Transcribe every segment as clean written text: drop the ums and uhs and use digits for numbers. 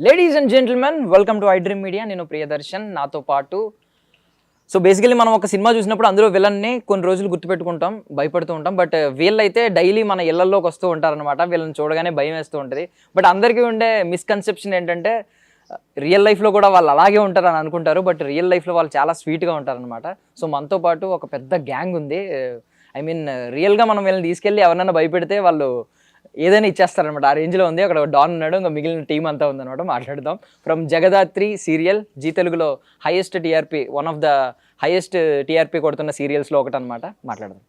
Ladies and gentlemen, welcome to I dream media. నేను ప్రియదర్శన్, నాతో పాటు. సో బేసికలీ మనం ఒక సినిమా చూసినప్పుడు అందులో విలన్ని కొన్ని రోజులు గుర్తుపెట్టుకుంటాం, భయపడుతూ ఉంటాం. బట్ వీళ్ళైతే డైలీ మన ఇళ్లలోకి వస్తూ ఉంటారనమాట. వీళ్ళని చూడగానే భయం వేస్తూ ఉంటుంది. బట్ అందరికీ ఉండే మిస్కన్సెప్షన్ ఏంటంటే రియల్ లైఫ్లో కూడా వాళ్ళు అలాగే ఉంటారని అనుకుంటారు. బట్ రియల్ లైఫ్లో వాళ్ళు చాలా స్వీట్గా ఉంటారనమాట. సో మనతో పాటు ఒక పెద్ద గ్యాంగ్ ఉంది. ఐ మీన్ రియల్గా మనం వీళ్ళని తీసుకెళ్ళి ఎవరైనా భయపెడితే వాళ్ళు ఏదైనా ఇచ్చేస్తారనమాట. ఆ రేంజ్లో ఉంది. అక్కడ డాన్ ఉన్నాడు, ఇంకా మిగిలిన టీం అంతా ఉందన్నమాట. మాట్లాడదాం. ఫ్రమ్ జగదాత్రి సీరియల్, జీ తెలుగులో highest TRP, one of the highest TRP కొడుతున్న సీరియల్స్లో ఒకటి అనమాట. మాట్లాడదాం.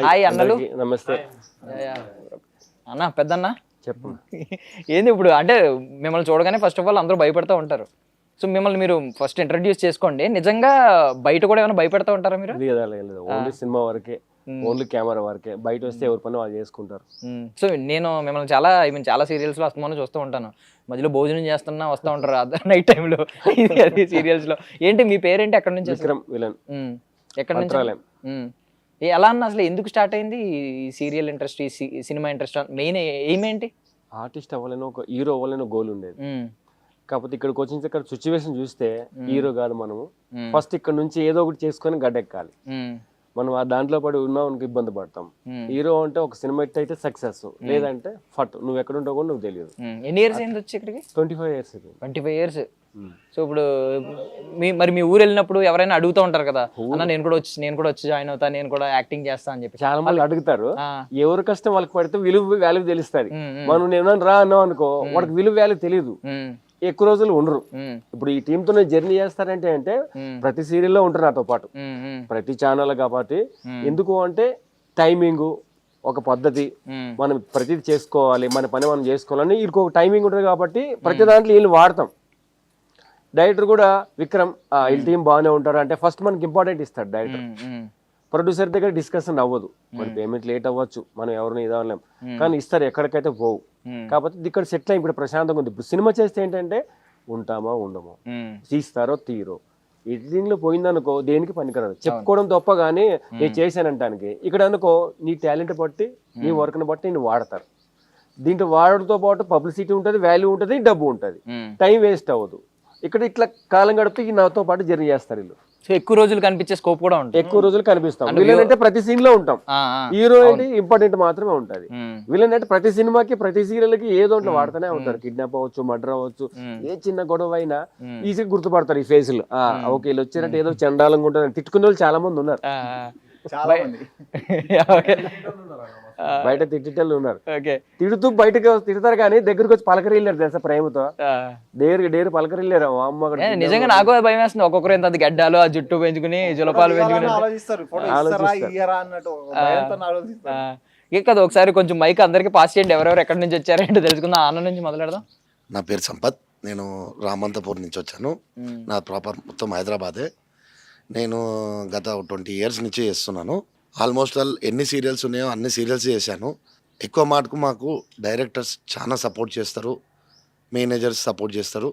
హాయ్ అన్నలు. నమస్తే అన్న, పెద్దన్న చెప్పు. ఏంది ఇప్పుడు అంటే మిమ్మల్ని చూడగానే ఫస్ట్ ఆఫ్ ఆల్ అందరూ భయపడుతూ ఉంటారు. సో మిమ్మల్ని మీరు ఫస్ట్ ఇంట్రడ్యూస్ చేసుకోండి. నిజంగా బయట కూడా ఏమైనా భయపెడతా ఉంటారా మీరు? ఓన్లీ సినిమా వరకే, ఓన్లీ కెమెరా వరకే. బయట వస్తే ఎవరి పని వాళ్ళు చేసుకుంటారు. సో నేను మిమ్మల్ని చాలా చాలా సీరియల్స్లో వస్తామని చూస్తూ ఉంటాను. మధ్యలో భోజనం చేస్తున్నా వస్తూ ఉంటారు అదే నైట్ టైంలో సీరియల్స్లో. ఏంటి మీ పేరేంటి? ఎక్కడి నుంచి? విక్రమ్ విలన్. ఎక్కడి నుంచి? ఎలా అన్న అసలు ఎందుకు స్టార్ట్ అయింది ఈ సీరియల్ ఇంట్రెస్ట్, ఈ సినిమా ఇంట్రెస్ట్? మెయిన్ ఏమేంటి? ఆర్టిస్ట్ అవ్వాలని, ఒక హీరో అవ్వాలని గోల్ ఉండేది. కాకపోతే ఇక్కడికి వచ్చిన ఇక్కడ సిచ్యువేషన్ చూస్తే హీరో కాదు మనము. ఫస్ట్ ఇక్కడ నుంచి ఏదో ఒకటి చేసుకొని గడ్డెక్కాలి. మనం ఆ దాంట్లో పడి ఉన్నాం, ఇబ్బంది పడతాం. హీరో అంటే ఒక సినిమా హిట్ అయితే సక్సెస్, లేదంటే ఫట్. నువ్వు ఎక్కడ ఉంటావు కూడా నువ్వు తెలియదు. ఎన్ని ఇయర్స్ అయింది వచ్చి ఇక్కడికి? 25 years. 25 years. సో ఇప్పుడు మీ ఊరు వెళ్ళినప్పుడు ఎవరైనా అడుగుతూ ఉంటారు కదా, అన్న నేను కూడా వచ్చి జాయిన్ అవుతా, నేను కూడా యాక్టింగ్ చేస్తా అని చెప్పి చాలా మంది అడుగుతారు. ఎవరి కష్టం వాళ్ళకి పడితే విలువ వాల్యూ తెలుస్తుంది. మనం నేను రా అన్నాం అనుకో, వాడికి విలువ వాల్యూ తెలియదు, ఎక్కువ రోజులు ఉండరు. ఇప్పుడు ఈ టీమ్ తో జర్నీ చేస్తారంటే అంటే ప్రతి సీరియల్లో ఉంటారు నాతో పాటు, ప్రతి ఛానల్. కాబట్టి ఎందుకు అంటే టైమింగ్, ఒక పద్ధతి, మనం ప్రతిది చేసుకోవాలి, మన పని మనం చేసుకోవాలని వీళ్ళకి ఒక టైమింగ్ ఉంటుంది. కాబట్టి ప్రతి దాంట్లో వీళ్ళు వాడతాం. డైరెక్టర్ కూడా విక్రమ్ వీళ్ళ టీం బాగానే ఉంటారు అంటే ఫస్ట్ మనకి ఇంపార్టెంట్ ఇస్తాడు డైరెక్టర్. ప్రొడ్యూసర్ దగ్గర డిస్కషన్ అవ్వదు, మన పేమెంట్ లేట్ అవ్వచ్చు, మనం ఎవరిని ఇదవలేం, కానీ ఇస్తారు, ఎక్కడికైతే పోవు. కాకపోతే ఇక్కడ సెటిల్ అయ్యి ఇప్పుడు ప్రశాంతంగా ఉంది. ఇప్పుడు సినిమా చేస్తే ఏంటంటే ఉంటామా ఉండమో, తీస్తారో తీరో, ఎడిటింగ్ లో పోయిందనుకో దేనికి పనికిరాదు, చెప్పుకోవడం తప్ప కానీ నేను చేశానంటానికి. ఇక్కడ అనుకో నీ టాలెంట్ బట్టి, నీ వర్క్ ని బట్టి నేను వాడతారు. దీంట్లో వాడడంతో పాటు పబ్లిసిటీ ఉంటుంది, వాల్యూ ఉంటుంది, డబ్బు ఉంటుంది, టైం వేస్ట్ అవ్వదు. ఇక్కడ ఇట్లా కాలం గడిపి నాతో పాటు జర్నీ చేస్తారు వీళ్ళు. సో ఎక్కువ రోజులు కనిపించే స్కోప్ కూడా ఉంటుంది. ఎక్కువ రోజులు కనిపిస్తాం. విలన్ అంటే ప్రతి సీన్ లో ఉంటాం, హీరో అంటే ఇంపార్టెంట్ మాత్రమే ఉంటది. విలన్ అంటే ప్రతి సినిమాకి, ప్రతి సీరియల్ కి ఏదో వాడుతూనే ఉంటారు. కిడ్నాప్ అవ్వచ్చు, మర్డర్ అవ్వచ్చు, ఏ చిన్న గొడవ అయినా ఈజీగా గుర్తుపడతారు ఈ ఫేస్ లు. ఓకే వీళ్ళు వచ్చారంటే ఏదో చండాలంగా ఉంటుంది. తిట్టుకునే వాళ్ళు చాలా మంది ఉన్నారు, బయట తిట్టేళ్ళు ఉన్నారు. తిడుతూ బయటకు తిడతారు కానీ దగ్గరకు వచ్చి పలకరిల్లారు తెలుసా, ప్రేమతో డేరు పలకరిల్లారు. అమ్మ నిజంగా నాకు భయం వేస్తుంది. ఒక్కొక్కరు ఎంత గడ్డాలు, ఆ జుట్టు పెంచుకుని, జులపాలు పెంచుకుని కదా. ఒకసారి కొంచెం మైక్ అందరికి పాస్ చేయండి, ఎవరెవరు ఎక్కడి నుంచి వచ్చారంటే తెలుసుకుందాం. ఆనందం నుంచి మొదలెడదాం. నా పేరు సంపత్, నేను రామంతపూర్ నుంచి వచ్చాను. నా ప్రాపర్ మొత్తం హైదరాబాదే. నేను గత 20 years నుంచి చేస్తున్నాను. ఆల్మోస్ట్ ఆల్ ఎన్ని సీరియల్స్ ఉన్నాయో అన్ని సీరియల్స్ చేశాను. ఎక్కువ మాటకు మాకు డైరెక్టర్స్ చాలా సపోర్ట్ చేస్తారు, మేనేజర్స్ సపోర్ట్ చేస్తారు.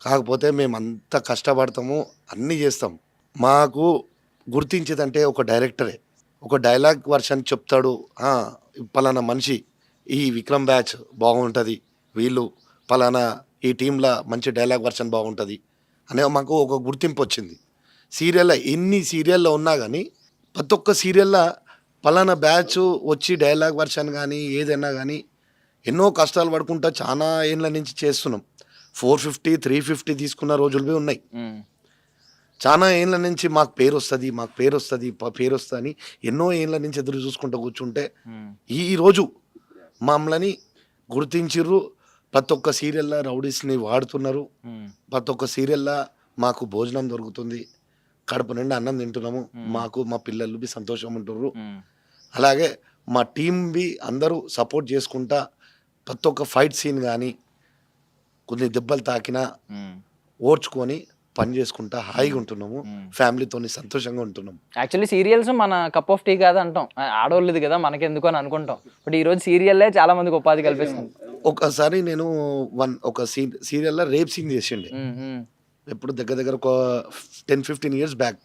కాకపోతే మేము అంత కష్టపడతాము, అన్నీ చేస్తాం. మాకు గుర్తించేదంటే ఒక డైరెక్టరే. ఒక డైలాగ్ వర్షన్ చెప్తాడు, పలానా మనిషి ఈ విక్రమ్ బ్యాచ్ బాగుంటుంది, వీళ్ళు పలానా ఈ టీంలో మంచి డైలాగ్ వర్షన్ బాగుంటుంది అనే మాకు ఒక గుర్తింపు వచ్చింది. సీరియల్లో ఎన్ని సీరియల్లో ఉన్నా కానీ ప్రతి ఒక్క సీరియల్లో పలానా బ్యాచ్ వచ్చి డైలాగ్ వర్షన్ కానీ ఏదైనా కానీ ఎన్నో కష్టాలు పడుకుంటా చాలా ఏళ్ళ నుంచి చేస్తున్నాం. 450, 350 తీసుకున్న రోజులు ఉన్నాయి. చాలా ఏళ్ళ నుంచి మాకు పేరు వస్తుంది అని ఎన్నో ఏళ్ళ నుంచి ఎదురు చూసుకుంటూ కూర్చుంటే ఈరోజు మమ్మల్ని గుర్తించిర్రు. ప్రతి ఒక్క సీరియల్లో రౌడీస్ని వాడుతున్నారు. ప్రతి ఒక్క సీరియల్లో మాకు భోజనం దొరుకుతుంది, కడుపు నిండా అన్నం తింటున్నాము, మాకు మా పిల్లలు బి సంతోషం ఉంటుర్రు. అలాగే మా టీం బి అందరూ సపోర్ట్ చేసుకుంటా ప్రతి ఒక్క ఫైట్ సీన్ కానీ కొన్ని దెబ్బలు తాకినా ఓర్చుకొని పని చేసుకుంటా హాయిగా ఉంటున్నాము, ఫ్యామిలీతో సంతోషంగా ఉంటున్నాము. యాక్చువల్లీ సీరియల్స్ మన కప్ ఆఫ్ టీ కాదు అంటాం, ఆడవాళ్ళది కదా మనకెందుకు అని అనుకుంటాం. బట్ ఈ రోజు సీరియల్లే చాలా మందికి ఉపాధి కల్పిస్తుంది. ఒకసారి నేను ఒక సీరియల్లో రేప్ సీన్ చేసిండే, ఎప్పుడు దగ్గర ఒక 10-15 years బ్యాక్.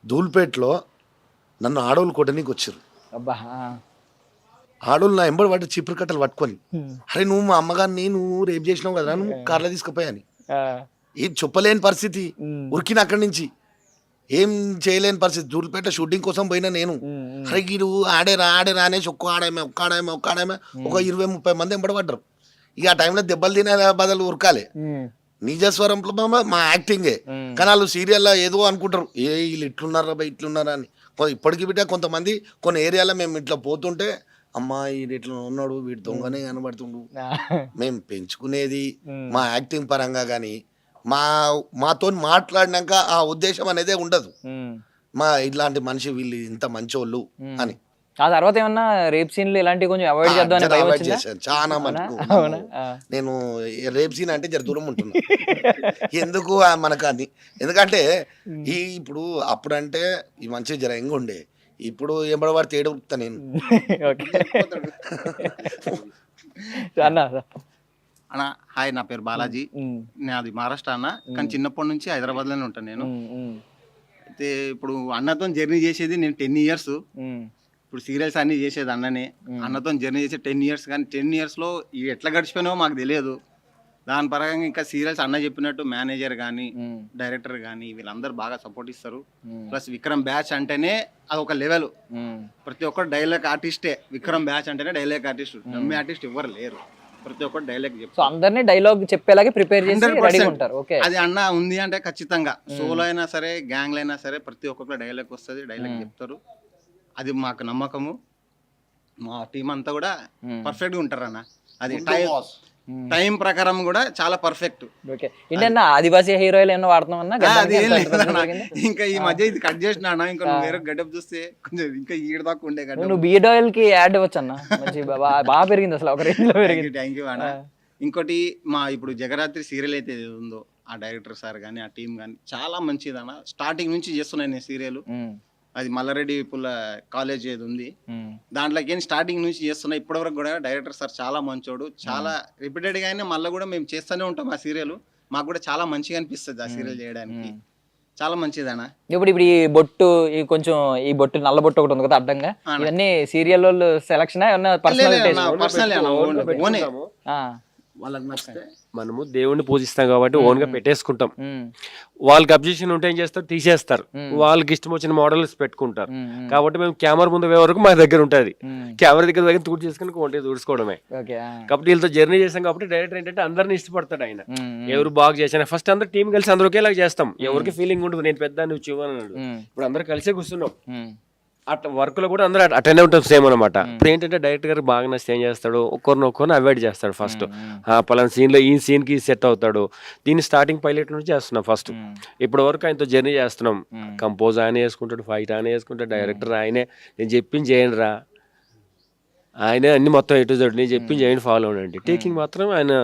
ధూల్పేట్లో నన్ను ఆడవాళ్ళు కొట్టనీకి వచ్చారు. ఆడోళ్ళు నా ఎంబడి పట్టి చీపురు కట్టలు పట్టుకొని అరే నువ్వు మా అమ్మగారిని నువ్వు రేపు చేసినావు కదా నువ్వు కార్లో తీసుకుపోయాని ఏం చెప్పలేని పరిస్థితి ఉరికిన అక్కడి నుంచి ఏం చేయలేని పరిస్థితి. జూర్పేట షూటింగ్ కోసం పోయినా నేను అరే గీడు ఆడేరా అనేసి ఒక్క ఆడామే ఒక 20-30 మంది ఎంబడబడ్డారు. ఇక ఆ టైంలో దెబ్బలు తినే బదులు ఉరకాలి. నిజస్వరంలో మా యాక్టింగే, కానీ వాళ్ళు సీరియల్లో ఏదో అనుకుంటారు వీళ్ళు ఇట్లున్నారా అని. ఇప్పటికి బిడ్డ కొంతమంది కొన్ని ఏరియాలో మేము ఇట్లా పోతుంటే అమ్మా వీడు ఇట్లా ఉన్నాడు వీడు దొంగనే కనబడుతుండు. మేము పెంచుకునేది మా యాక్టింగ్ పరంగా కానీ మాతో మాట్లాడినాక ఆ ఉద్దేశం అనేదే ఉండదు. మా ఇట్లాంటి మనిషి వీళ్ళు ఇంత మంచోళ్ళు అని. ఆ తర్వాత ఏమన్నా రేప్ సీన్లు ఇలాంటివి కొంచెం అవాయిడ్ అవాయిడ్ చేశాను చాలా మటుకు. నేను రేప్ సీన్ అంటే జర దూరం ఉంటున్నా ఎందుకు మనకు అని. ఎందుకంటే ఇప్పుడు అప్పుడంటే ఈ మంచి జర ఎంగ ఉండే, ఇప్పుడు ఎంబడవాడు తేడా ఉరుకుతా నేను. అన్న హాయ్, నా పేరు బాలాజీ, నాది మహారాష్ట్ర అన్న, కానీ చిన్నప్పటి నుంచి హైదరాబాద్లోనే ఉంటాను నేను. అయితే ఇప్పుడు అన్నతో జర్నీ చేసేది నేను 10 years. ఇప్పుడు సీరియల్స్ అన్ని చేసేది అన్ననే, అన్నతో జర్నీ చేసే 10 years. కానీ 10 yearsలో ఎట్లా గడిచిపోయినావో మాకు తెలియదు. దాని పరంగా ఇంకా సీరియల్స్ అన్న చెప్పినట్టు మేనేజర్ కానీ డైరెక్టర్ కానీ వీళ్ళందరూ బాగా సపోర్ట్ ఇస్తారు. ప్లస్ విక్రమ్ బ్యాచ్ అంటేనే అదొక లెవెల్. ప్రతి ఒక్కరు డైలాగ్ ఆర్టిస్టే. విక్రమ్ బ్యాచ్ అంటేనే డైలాగ్ ఆర్టిస్ట్, నమ్మే ఆర్టిస్ట్ ఎవరు లేరు. ప్రతి ఒక్కరు డైలాగ్ చెప్తారు, అందరినీ డైలాగ్ చెప్పేలాగే ప్రిపేర్ చేసి రెడీ ఉంటారు. ఓకే, అది అన్న ఉంది అంటే ఖచ్చితంగా సోలో అయినా సరే గ్యాంగ్లో అయినా సరే ప్రతి ఒక్కరు డైలాగ్ వస్తుంది, డైలాగ్ చెప్తారు. అది మాకు నమ్మకము. మా టీం అంతా కూడా పర్ఫెక్ట్గా ఉంటారు అన్న. అది టైం ప్రకారం కూడా చాలా పర్ఫెక్ట్. ఓకే, ఏంటన్నా ఆదివాసీ హీరోయిల్ ఏమన్నా వాడుతున్నామన్నా? ఇంకా ఈ మధ్య ఇది కట్ చేసిన అన్న, ఇంకా నువ్వు వేరే గడ్డప్ చూస్తే కొంచెం ఇంకా ఈడ దాకా ఉండే గడ్డ. నువ్వు బియర్డ్ ఆయిల్ కి యాడ్ అవ్వచ్చు అన్న, బాగా పెరిగింది అసలు, ఒక రేంజ్ లో పెరిగింది. థ్యాంక్ యూ అన్న. ఇంకోటి మా ఇప్పుడు జగరాత్రి సీరియల్ అయితే ఉందో ఆ డైరెక్టర్ సార్ కానీ ఆ టీం కానీ చాలా మంచిది అన్న. స్టార్టింగ్ నుంచి చేస్తున్నాను నేను సీరియల్. అది మల్లారెడ్డి పుల్ల కాలేజ్ ఏది ఉంది దాంట్లోకి స్టార్టింగ్ నుంచి చేస్తున్నా ఇప్పటివరకు కూడా. డైరెక్టర్ సార్ చాలా మంచోడు, చాలా రిపీటెడ్ గానే మళ్ళీ కూడా మేము చేస్తూనే ఉంటాం ఆ సీరియల్. మాకు కూడా చాలా మంచిగా అనిపిస్తుంది ఆ సీరియల్ చేయడానికి, చాలా మంచిదనా. ఇప్పుడు ఈ బొట్టు కొంచెం ఈ బొట్టు నల్ల బొట్టు ఒకటి ఉంది కదా అడ్డంగా, ఇవన్నీ సీరియల్ సెలక్షన్ పర్సనల్ వాళ్ళకి నచ్చితే మనము దేవుణ్ణి పూజిస్తాం కాబట్టి ఓన్ గా పెట్టేసుకుంటాం. వాళ్ళకి అబ్జెక్షన్ ఉంటే ఏం చేస్తారు, తీసేస్తారు. వాళ్ళకి ఇష్టం వచ్చిన మోడల్స్ పెట్టుకుంటారు. కాబట్టి మేము కెమెరా ముందు వరకు మా దగ్గర ఉంటుంది. కెమెరా దగ్గర తూడు చేసుకుని కొంటే తుడుచుకోవడమే. కాబట్టి వీళ్ళతో జర్నీ చేస్తాం కాబట్టి డైరెక్టర్ ఏంటంటే అందరిని ఇష్టపడతాడు ఆయన. ఎవరు బాగా చేసినా ఫస్ట్ అందరు టీం కలిసి అందరూ ఒకేలాగా చేస్తాం. ఎవరికి ఫీలింగ్ ఉండదు నేను పెద్ద నువ్వు చివన్నాడు. ఇప్పుడు అందరూ కలిసే కూర్చున్నాం. అట్లా వర్క్ లో కూడా అందరూ అటెండ్ ఉంటాం సేమ్ అనమాట. ఇప్పుడు ఏంటంటే డైరెక్టర్ గారు బాగా నచ్చి ఏం చేస్తాడు, ఒక్కరిని అవాయిడ్ చేస్తాడు. ఫస్ట్ పలానా సీన్ లో ఈ సీన్ కి సెట్ అవుతాడు. దీన్ని స్టార్టింగ్ పైలట్ నుంచి చేస్తున్నాం. ఫస్ట్ ఇప్పటి వరకు ఆయనతో జర్నీ చేస్తున్నాం. కంపోజ్ ఆయన వేసుకుంటాడు, ఫైట్ ఆయన వేసుకుంటాడు, డైరెక్టర్ ఆయనే. నేను చెప్పింది చేయండి రా, ఆయనే అన్ని మొత్తం ఎటు జడు నేను చెప్పింది చేయండి ఫాలో అవ్వండి. టేకింగ్ మాత్రం ఆయన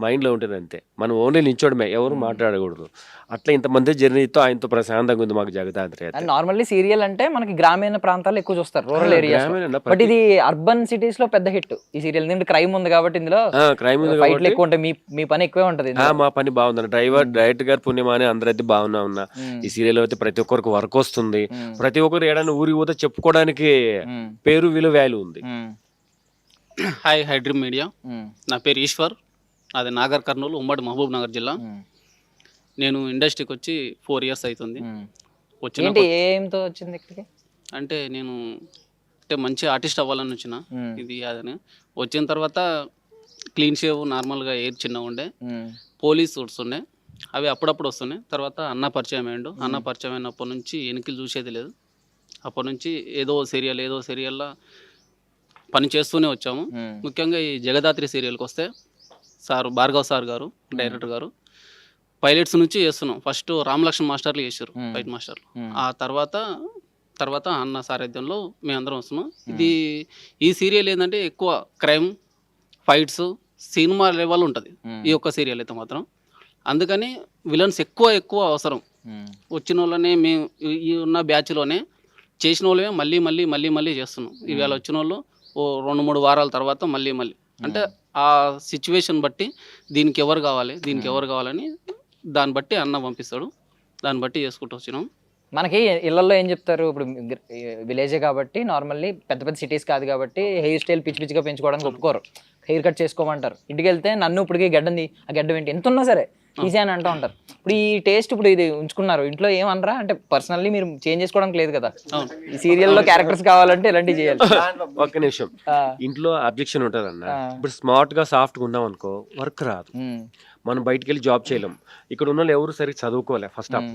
మైండ్లో ఉంటుంది అంతే. మనం ఓన్లీ నిల్చోడమే, ఎవరు మాట్లాడకూడదు. అట్లా ఇంతమంది జర్నీతో ఆయనతో ప్రశాంతంగా ఉంది మాకు జగదాత్రి. నార్మల్లీ సీరియల్ అంటే మనకి గ్రామీణ ప్రాంతాల్లో ఎక్కువ చూస్తారు, రూరల్ ఏరియా. బట్ ఇది అర్బన్ సిటీస్ లో పెద్ద హిట్ ఈ సీరియల్. ఎందుకంటే క్రైమ్ ఉంది కాబట్టి ఇందులో క్రైమ్ ఉంది, ఫైట్లు ఎక్కువ ఉంటాయి. మీ పని ఎక్కువే ఉంటది. మా పని బాగుంది. డైరెక్టర్ గారు పుణ్యమాని అందరైతే బాగున్నా. ఈ సీరియల్ అయితే ప్రతి ఒక్కరికి వర్క్ వస్తుంది. ప్రతి ఒక్కరు ఏడైనా ఊరికి పోతే చెప్పుకోవడానికి పేరు వాల్యూ ఉంది. Hi, high dream media. నా పేరు ఈశ్వర్, అది నాగర్ కర్నూలు, ఉమ్మడి మహబూబ్ నగర్ జిల్లా. నేను ఇండస్ట్రీకి వచ్చి 4 years అవుతుంది. ఏంతో వచ్చింది ఇక్కడికి అంటే నేను మంచి ఆర్టిస్ట్ అవ్వాలని వచ్చిన. ఇది అదని వచ్చిన తర్వాత క్లీన్ షేవ్, నార్మల్గా ఎయిర్ చిన్నగా ఉండే, పోలీస్ సూట్స్ ఉండే, అవి అప్పుడప్పుడు వస్తున్నాయి. తర్వాత అన్న పరిచయం అయ్యిండు. అన్న పరిచయం అయినప్పటి నుంచి ఎన్నికలు చూసేది లేదు. అప్పటి నుంచి ఏదో సీరియల్లో పని చేస్తూనే వచ్చాము. ముఖ్యంగా ఈ జగదాత్రి సీరియల్కి వస్తే సార్ భార్గవ్ సార్ గారు డైరెక్టర్ గారు పైలట్స్ నుంచి చేస్తున్నాం. ఫస్ట్ రామలక్ష్మణ్ మాస్టర్లు చేశారు, ఫైట్ మాస్టర్లు. ఆ తర్వాత అన్న సారథ్యంలో మేమందరం వస్తున్నాం. ఈ సీరియల్ ఏంటంటే ఎక్కువ క్రైమ్, ఫైట్స్, సినిమా లెవెల్ ఉంటుంది ఈ ఒక్క సీరియల్ అయితే మాత్రం. అందుకని విలన్స్ ఎక్కువ అవసరం. వచ్చిన వాళ్ళనే మేము ఈ ఉన్న బ్యాచ్లోనే చేసిన వాళ్ళమే మళ్ళీ చేస్తున్నాం. ఇవాళ వచ్చిన వాళ్ళు ఓ 2-3 వారాల తర్వాత మళ్ళీ అంటే ఆ సిచ్యువేషన్ బట్టి దీనికి ఎవరు కావాలని దాన్ని బట్టి అన్న పంపిస్తాడు, దాన్ని బట్టి చేసుకుంటూ వచ్చినాం. మనకి ఇళ్లలో ఏం చెప్తారు ఇప్పుడు, విలేజే కాబట్టి నార్మల్లీ పెద్ద పెద్ద సిటీస్ కాదు కాబట్టి హెయిర్ స్టైల్ పిచ్చి పిచ్చిగా పెంచుకోవడానికి ఒప్పుకోరు, హెయిర్ కట్ చేసుకోమంటారు. ఇంటికి వెళ్తే నన్ను ఇప్పటికి గడ్డంది, ఆ గడ్డం ఏంటి ఎంత ఉన్నా సరే తీసే అని అంటూ ఉంటారు. ఇప్పుడు ఈ టేస్ట్ ఇప్పుడు ఇది ఉంచుకున్నారు ఇంట్లో, ఏమనరా అంటే పర్సనల్లీ మీరు చేంజ్ చేసుకోవడానికి లేదు కదా, ఈ సీరియల్లో క్యారెక్టర్స్ కావాలంటే ఇలాంటివి చేయాలి. ఒక్క నిమిషం, ఇంట్లో అబ్జెక్షన్ ఉంటుంది అన్న. ఇప్పుడు స్మార్ట్ గా సాఫ్ట్ గా ఉన్నాం అనుకో వర్క్ రాదు, మనం బయటికి వెళ్ళి జాబ్ చేయలేం. ఇక్కడ ఉన్న వాళ్ళు ఎవరు సరిగ్గా చదువుకోలే ఫస్ట్ ఆఫ్.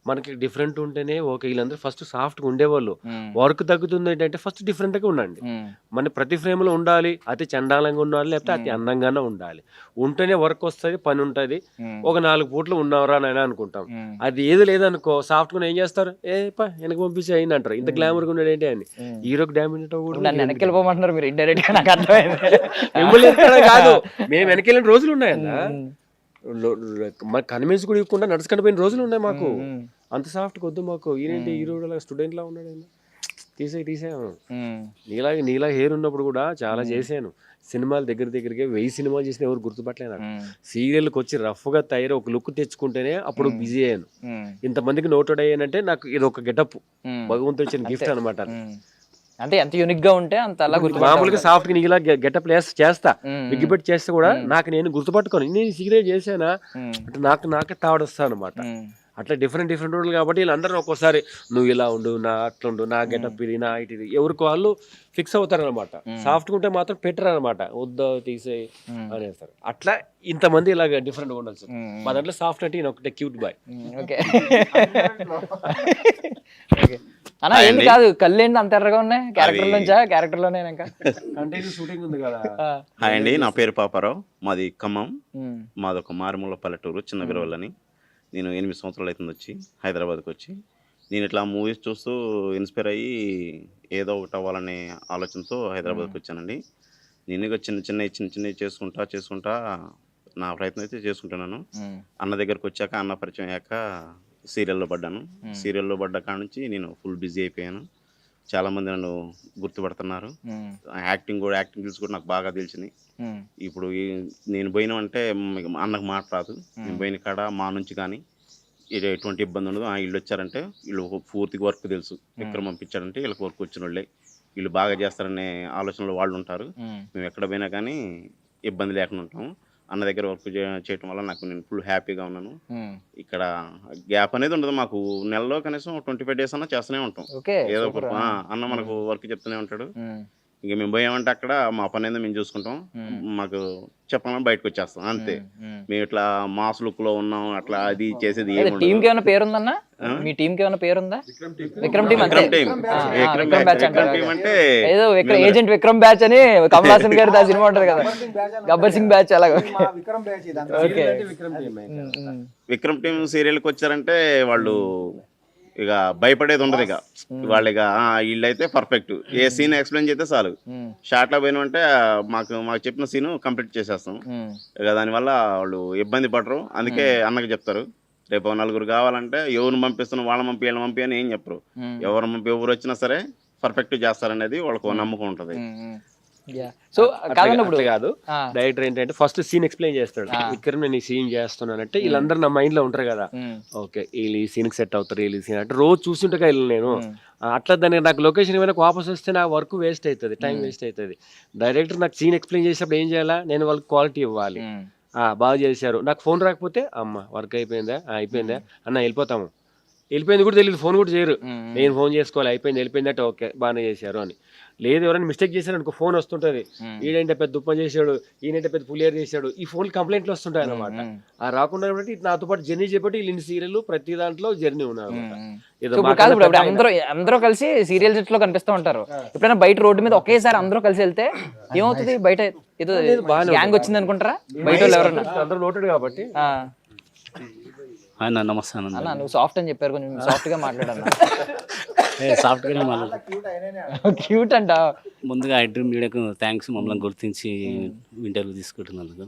మనకి డిఫరెంట్ ఉంటేనే ఓకే. వీళ్ళందరూ ఫస్ట్ సాఫ్ట్గా ఉండేవాళ్ళు. వర్క్ తగ్గుతుంది ఏంటంటే ఫస్ట్ డిఫరెంట్గా ఉండండి. మన ప్రతి ఫ్రేమ్లో ఉండాలి, అతి చండాలంగా ఉండాలి లేకపోతే అతి అందంగానే ఉండాలి. ఉంటేనే వర్క్ వస్తుంది, పని ఉంటుంది. ఒక 4 పూట్లు ఉన్నవరా అని అనుకుంటాం. అది ఏది లేదనుకో సాఫ్ట్గా ఏం చేస్తారు, వెనక పంపించి అయింది అంటారు. ఇంత గ్లామర్గా ఉండేది ఏంటి అని హీరోకి డామినేట్ వెనక్కి వెళ్ళిపోమంటున్నారు మీరు ఇండైరెక్ట్ గా, నాకు అర్థమైంది. కాదు, మేము వెనక్కి వెళ్ళిన రోజులు ఉన్నాయన్నా. మాకు కన్విన్స్ కూడా ఇవ్వకుండా నడుచుకుంటూ పోయిన రోజులు ఉన్నాయి మాకు. అంత సాఫ్ట్ వద్దు మాకు. ఈయనేంటి హీరో స్టూడెంట్ లా ఉన్నాడు, తీసాము. నీలా హెయిర్ ఉన్నప్పుడు కూడా చాలా చేశాను. సినిమాలు దగ్గరికి 1000 సినిమాలు చేసిన ఎవరు గుర్తుపట్టలేదు. సీరియల్కి వచ్చి రఫ్ గా తయారు ఒక లుక్ తెచ్చుకుంటేనే అప్పుడు బిజీ అయ్యాను. ఇంతమందికి నోటెడ్ అయ్యానంటే నాకు ఇది ఒక గెటప్, భగవంతుడు ఇచ్చిన గిఫ్ట్ అనమాట. అంటే ఎంత యూనిక్ గా ఉంటే అంత అలా మామూలుగా సాఫ్ట్ గా నీలా గెటప్ చేస్తా, బిగ్గిపెట్టి చేస్తే కూడా నాకు నేను గుర్తుపట్టుకోను నేను సీరియల్ చేసానా అంటే నాకే తావడొస్తా అనమాట. అట్లా డిఫరెంట్ రోడ్లు కాబట్టి వీళ్ళందరూ ఒక్కోసారి నువ్వు ఇలా ఉండు, నా అట్లా ఉండు, నా గెటప్ ఇది, నా ఇది, ఎవరికి వాళ్ళు ఫిక్స్ అవుతారు అనమాట. సాఫ్ట్గా ఉంటే మాత్రం పెట్టరు అనమాట, వద్దా తీసేయి అనేస్తారు. అట్లా ఇంతమంది ఇలాగ డిఫరెంట్గా ఉండాల్సి. మా దాంట్లో సాఫ్ట్ అంటే ఒకటే క్యూట్ బాయ్. ఓకే అన్నా ఏంటి కాదు, కళ్ళు ఏంటి అంత ఎర్రగా ఉన్నాయి, క్యారెక్టర్ నుంచా? క్యారెక్టర్ లోనే షూటింగ్ ఉంది కదా. హాయ్ అండి, నా పేరు పాపారావు, మాది ఖమ్మం. మాది ఒక మారుమూల పల్లెటూరు, చిన్న విరవల్లని. నేను 8 సంవత్సరాలు అవుతుంది వచ్చి హైదరాబాద్కి వచ్చి. నేను ఇట్లా మూవీస్ చూస్తూ ఇన్స్పైర్ అయ్యి ఏదో ఒకటి అవ్వాలనే ఆలోచనతో హైదరాబాద్కి వచ్చానండి. నేను ఇక చిన్న చేసుకుంటా నా ప్రయత్నం అయితే చేసుకుంటున్నాను. అన్న దగ్గరకు వచ్చాక, అన్న పరిచయం అయ్యాక సీరియల్లో పడ్డాను. సీరియల్లో పడ్డ కాడ నుంచి నేను ఫుల్ బిజీ అయిపోయాను. చాలామంది నన్ను గుర్తుపడుతున్నారు. యాక్టింగ్ స్కిల్స్ కూడా నాకు బాగా తెలిసినాయి. ఇప్పుడు నేను పోయినామంటే అన్నకు మాట రాదు. నేను పోయిన కాడ మా నుంచి కానీ ఎటువంటి ఇబ్బంది ఉండదు. వీళ్ళు వచ్చారంటే వీళ్ళు పూర్తిగా వర్క్ తెలుసు. విక్రమ్ పంపించాడంటే వీళ్ళకి వర్క్ వచ్చిన వాళ్ళే, వీళ్ళు బాగా చేస్తారనే ఆలోచనలో వాళ్ళు ఉంటారు. మేము ఎక్కడ పోయినా కానీ ఇబ్బంది లేకుండా ఉంటాము. అన్న దగ్గర వర్క్ చేయడం వల్ల నేను ఫుల్ హ్యాపీగా ఉన్నాను. ఇక్కడ గ్యాప్ అనేది ఉండదు మాకు. నెలలో కనీసం 25 days అన్నా చేస్తూనే ఉంటాం. ఏదో అన్న మనకు వర్క్ చెప్తూనే ఉంటాడు. ఇంక మేము పోయామంటే అక్కడ మా పని ఏదో మేము చూసుకుంటాం. మాకు చెప్పాలని బయటకు వచ్చేస్తాం అంతే. మేము ఇట్లా మాస్ లుక్ లో ఉన్నాం అట్లా అది చేసేది. టీమ్ కి ఏమైనా పేరుందన్నా? మీ టీమ్ కి ఏమైనా పేరుందా? విక్రమ్ టీమ్ అంటే ఏదో ఏజెంట్ విక్రమ్ బ్యాచ్ అని కమల్ హాసన్ గారి సినిమా ఉంటది కదా, గబ్బర్ సింగ్ బ్యాచ్ అలాగా. విక్రమ్ టీమ్ సీరియల్కి వచ్చారంటే వాళ్ళు ఇక భయపడేది ఉండదు. ఇక వాళ్ళు ఇక వీళ్ళైతే పర్ఫెక్ట్, ఏ సీన్ ఎక్స్ప్లెయిన్ చేస్తే చాలు. షార్ట్లో పోయినామంటే మాకు చెప్పిన సీను కంప్లీట్ చేసేస్తాం. ఇక దానివల్ల వాళ్ళు ఇబ్బంది పడరు. అందుకే అన్నకి చెప్తారు, రేపు 4 కావాలంటే ఎవరిని పంపిస్తున్నాం, వాళ్ళని పంపి వీళ్ళని పంపి అని ఏం చెప్పరు. ఎవరు వచ్చినా సరే పర్ఫెక్ట్ చేస్తారనేది వాళ్ళకు నమ్మకం ఉంటుంది. సో కాదు, డైరెక్టర్ ఏంటంటే ఫస్ట్ సీన్ ఎక్స్ప్లెయిన్ చేస్తాడు. ఇక్కడ నేను ఈ సీన్ చేస్తున్నానంటే వీళ్ళందరూ నా మైండ్ లో ఉంటారు కదా, ఓకే వీళ్ళు ఈ సీన్ కి సెట్ అవుతారు, వీళ్ళు సీన్ అంటే రోజు చూస్తుంటే వీళ్ళు నేను అట్లా దానికి నాకు లొకేషన్ ఏమైనా వాపస్ వస్తే నా వర్క్ వేస్ట్ అవుతుంది, టైం వేస్ట్ అవుతుంది. డైరెక్టర్ నాకు సీన్ ఎక్స్ప్లెయిన్ చేసినప్పుడు ఏం చేయాలా, నేను వాళ్ళకి క్వాలిటీ ఇవ్వాలి. బాగా చేశారు, నాకు ఫోన్ రాకపోతే అమ్మ వర్క్ అయిపోయిందా అన్న వెళ్ళిపోయింది కూడా తెలియదు, ఫోన్ కూడా చేయరు. నేను ఫోన్ చేసుకోవాలి, వెళ్ళిపోయింది అంటే ఓకే బాగానే చేశారు అని. లేదు ఎవరైనా మిస్టేక్ చేశారు అనుకో ఫోన్ వస్తుంటది, ఈడంటే పెద్ద ఉప్ప చేశాడు, ఈయనంటే పెద్ద పులియర్ చేశాడు, ఈ ఫోన్ కంప్లైంట్లు వస్తుంటాయి అనమాట. ఆ రాకుండా నాతో పాటు జర్నీ చేపట్టి వీళ్ళు సీరియల్ ప్రతి దాంట్లో జర్నీ ఉన్నారు. అందరూ కలిసి సీరియల్ సెట్ లో కనిపిస్తూ ఉంటారు. ఎప్పుడైనా బయట రోడ్డు మీద ఒకేసారి అందరూ కలిసి వెళ్తే ఏమవుతుంది, బయట ఏదో గ్యాంగ్ వచ్చింది అనుకుంటారా, బయట ఎవరన్నా అందరూ నోటెడ్ కాబట్టి. నమస్తే అన్న, నువ్వు సాఫ్ట్ అని చెప్పారు, కొంచెం సాఫ్ట్ గా మాట్లాడన్నా. సాఫ్ట్ గానే క్యూట్ అంట. ముందుగా ఐడ్రీమ్ మీడియాకు థ్యాంక్స్, మమ్మల్ని గుర్తించి ఇంటర్వ్యూ తీసుకుంటున్నందుకు.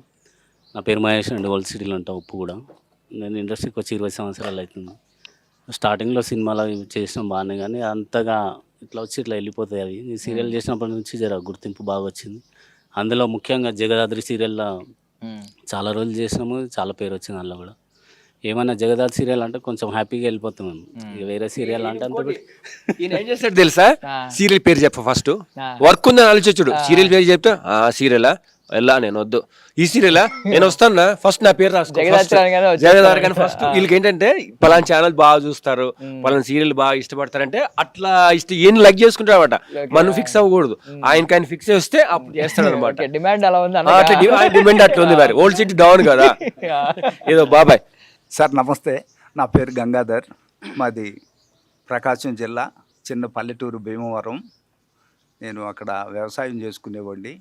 నా పేరు మహేష్ అండి, ఓల్డ్ సిటీలో ఉంటా ఉప్పు కూడా. నేను ఇండస్ట్రీకి వచ్చి 20 సంవత్సరాలు అవుతుంది. స్టార్టింగ్లో సినిమాలు చేసినాం బాగానే, కానీ అంతగా ఇట్లా వచ్చి ఇట్లా వెళ్ళిపోతాయి. అవి ఈ సీరియల్ చేసినప్పటి నుంచి జర గుర్తింపు బాగా వచ్చింది. అందులో ముఖ్యంగా జగదాద్రి సీరియల్లో చాలా రోజులు చేసినాము, చాలా పేరు వచ్చింది అందులో కూడా. ఏమన్నా జగదాథ్ సీరియల్ అంటే కొంచెం హ్యాపీగా వెళ్ళిపోతున్నాం. ఇక వేరే సీరియల్ అంటే అంత ఈయన ఏం చేస్తాడు తెలుసా? ఆ. సీరియల్ పేరు చెప్ప ఫస్ట్, ఆ. వర్క్ ఉందని ఆలోచించుడు. సీరియల్ పేరు చెప్తే ఆ సీరియలా వెళ్ళా నేను వద్దు, ఈ సీరియలా నేను వస్తాను, ఫస్ట్ నా పేరు రాసుకో, జగదాథ్ రాగానే వచ్చేస్తాడు. జగదాథ్ కానీ ఫస్ట్. వీళ్ళకి ఏంటంటే పలానా ఛానల్ బాగా చూస్తారు, పలానా సీరియల్ బాగా ఇష్టపడతారంటే అట్లా ఈయన లైక్ చేసుకుంటారు అనమాట. మనం ఫిక్స్ అవ్వకూడదు, ఆయన ఫిక్స్ చేస్తే అప్పుడు చేస్తాడు అనమాట. డిమాండ్ అలా ఉంది అట్లా డిమాండ్ అట్లా ఉంది మరి. ఓల్డ్ సిటీ డౌన్ కదా ఏదో. బాబాయ్ సార్ నమస్తే, నా పేరు గంగాధర్, మాది ప్రకాశం జిల్లా చిన్న పల్లెటూరు భీమవరం. నేను అక్కడ వ్యవసాయం చేసుకునేవాడిని.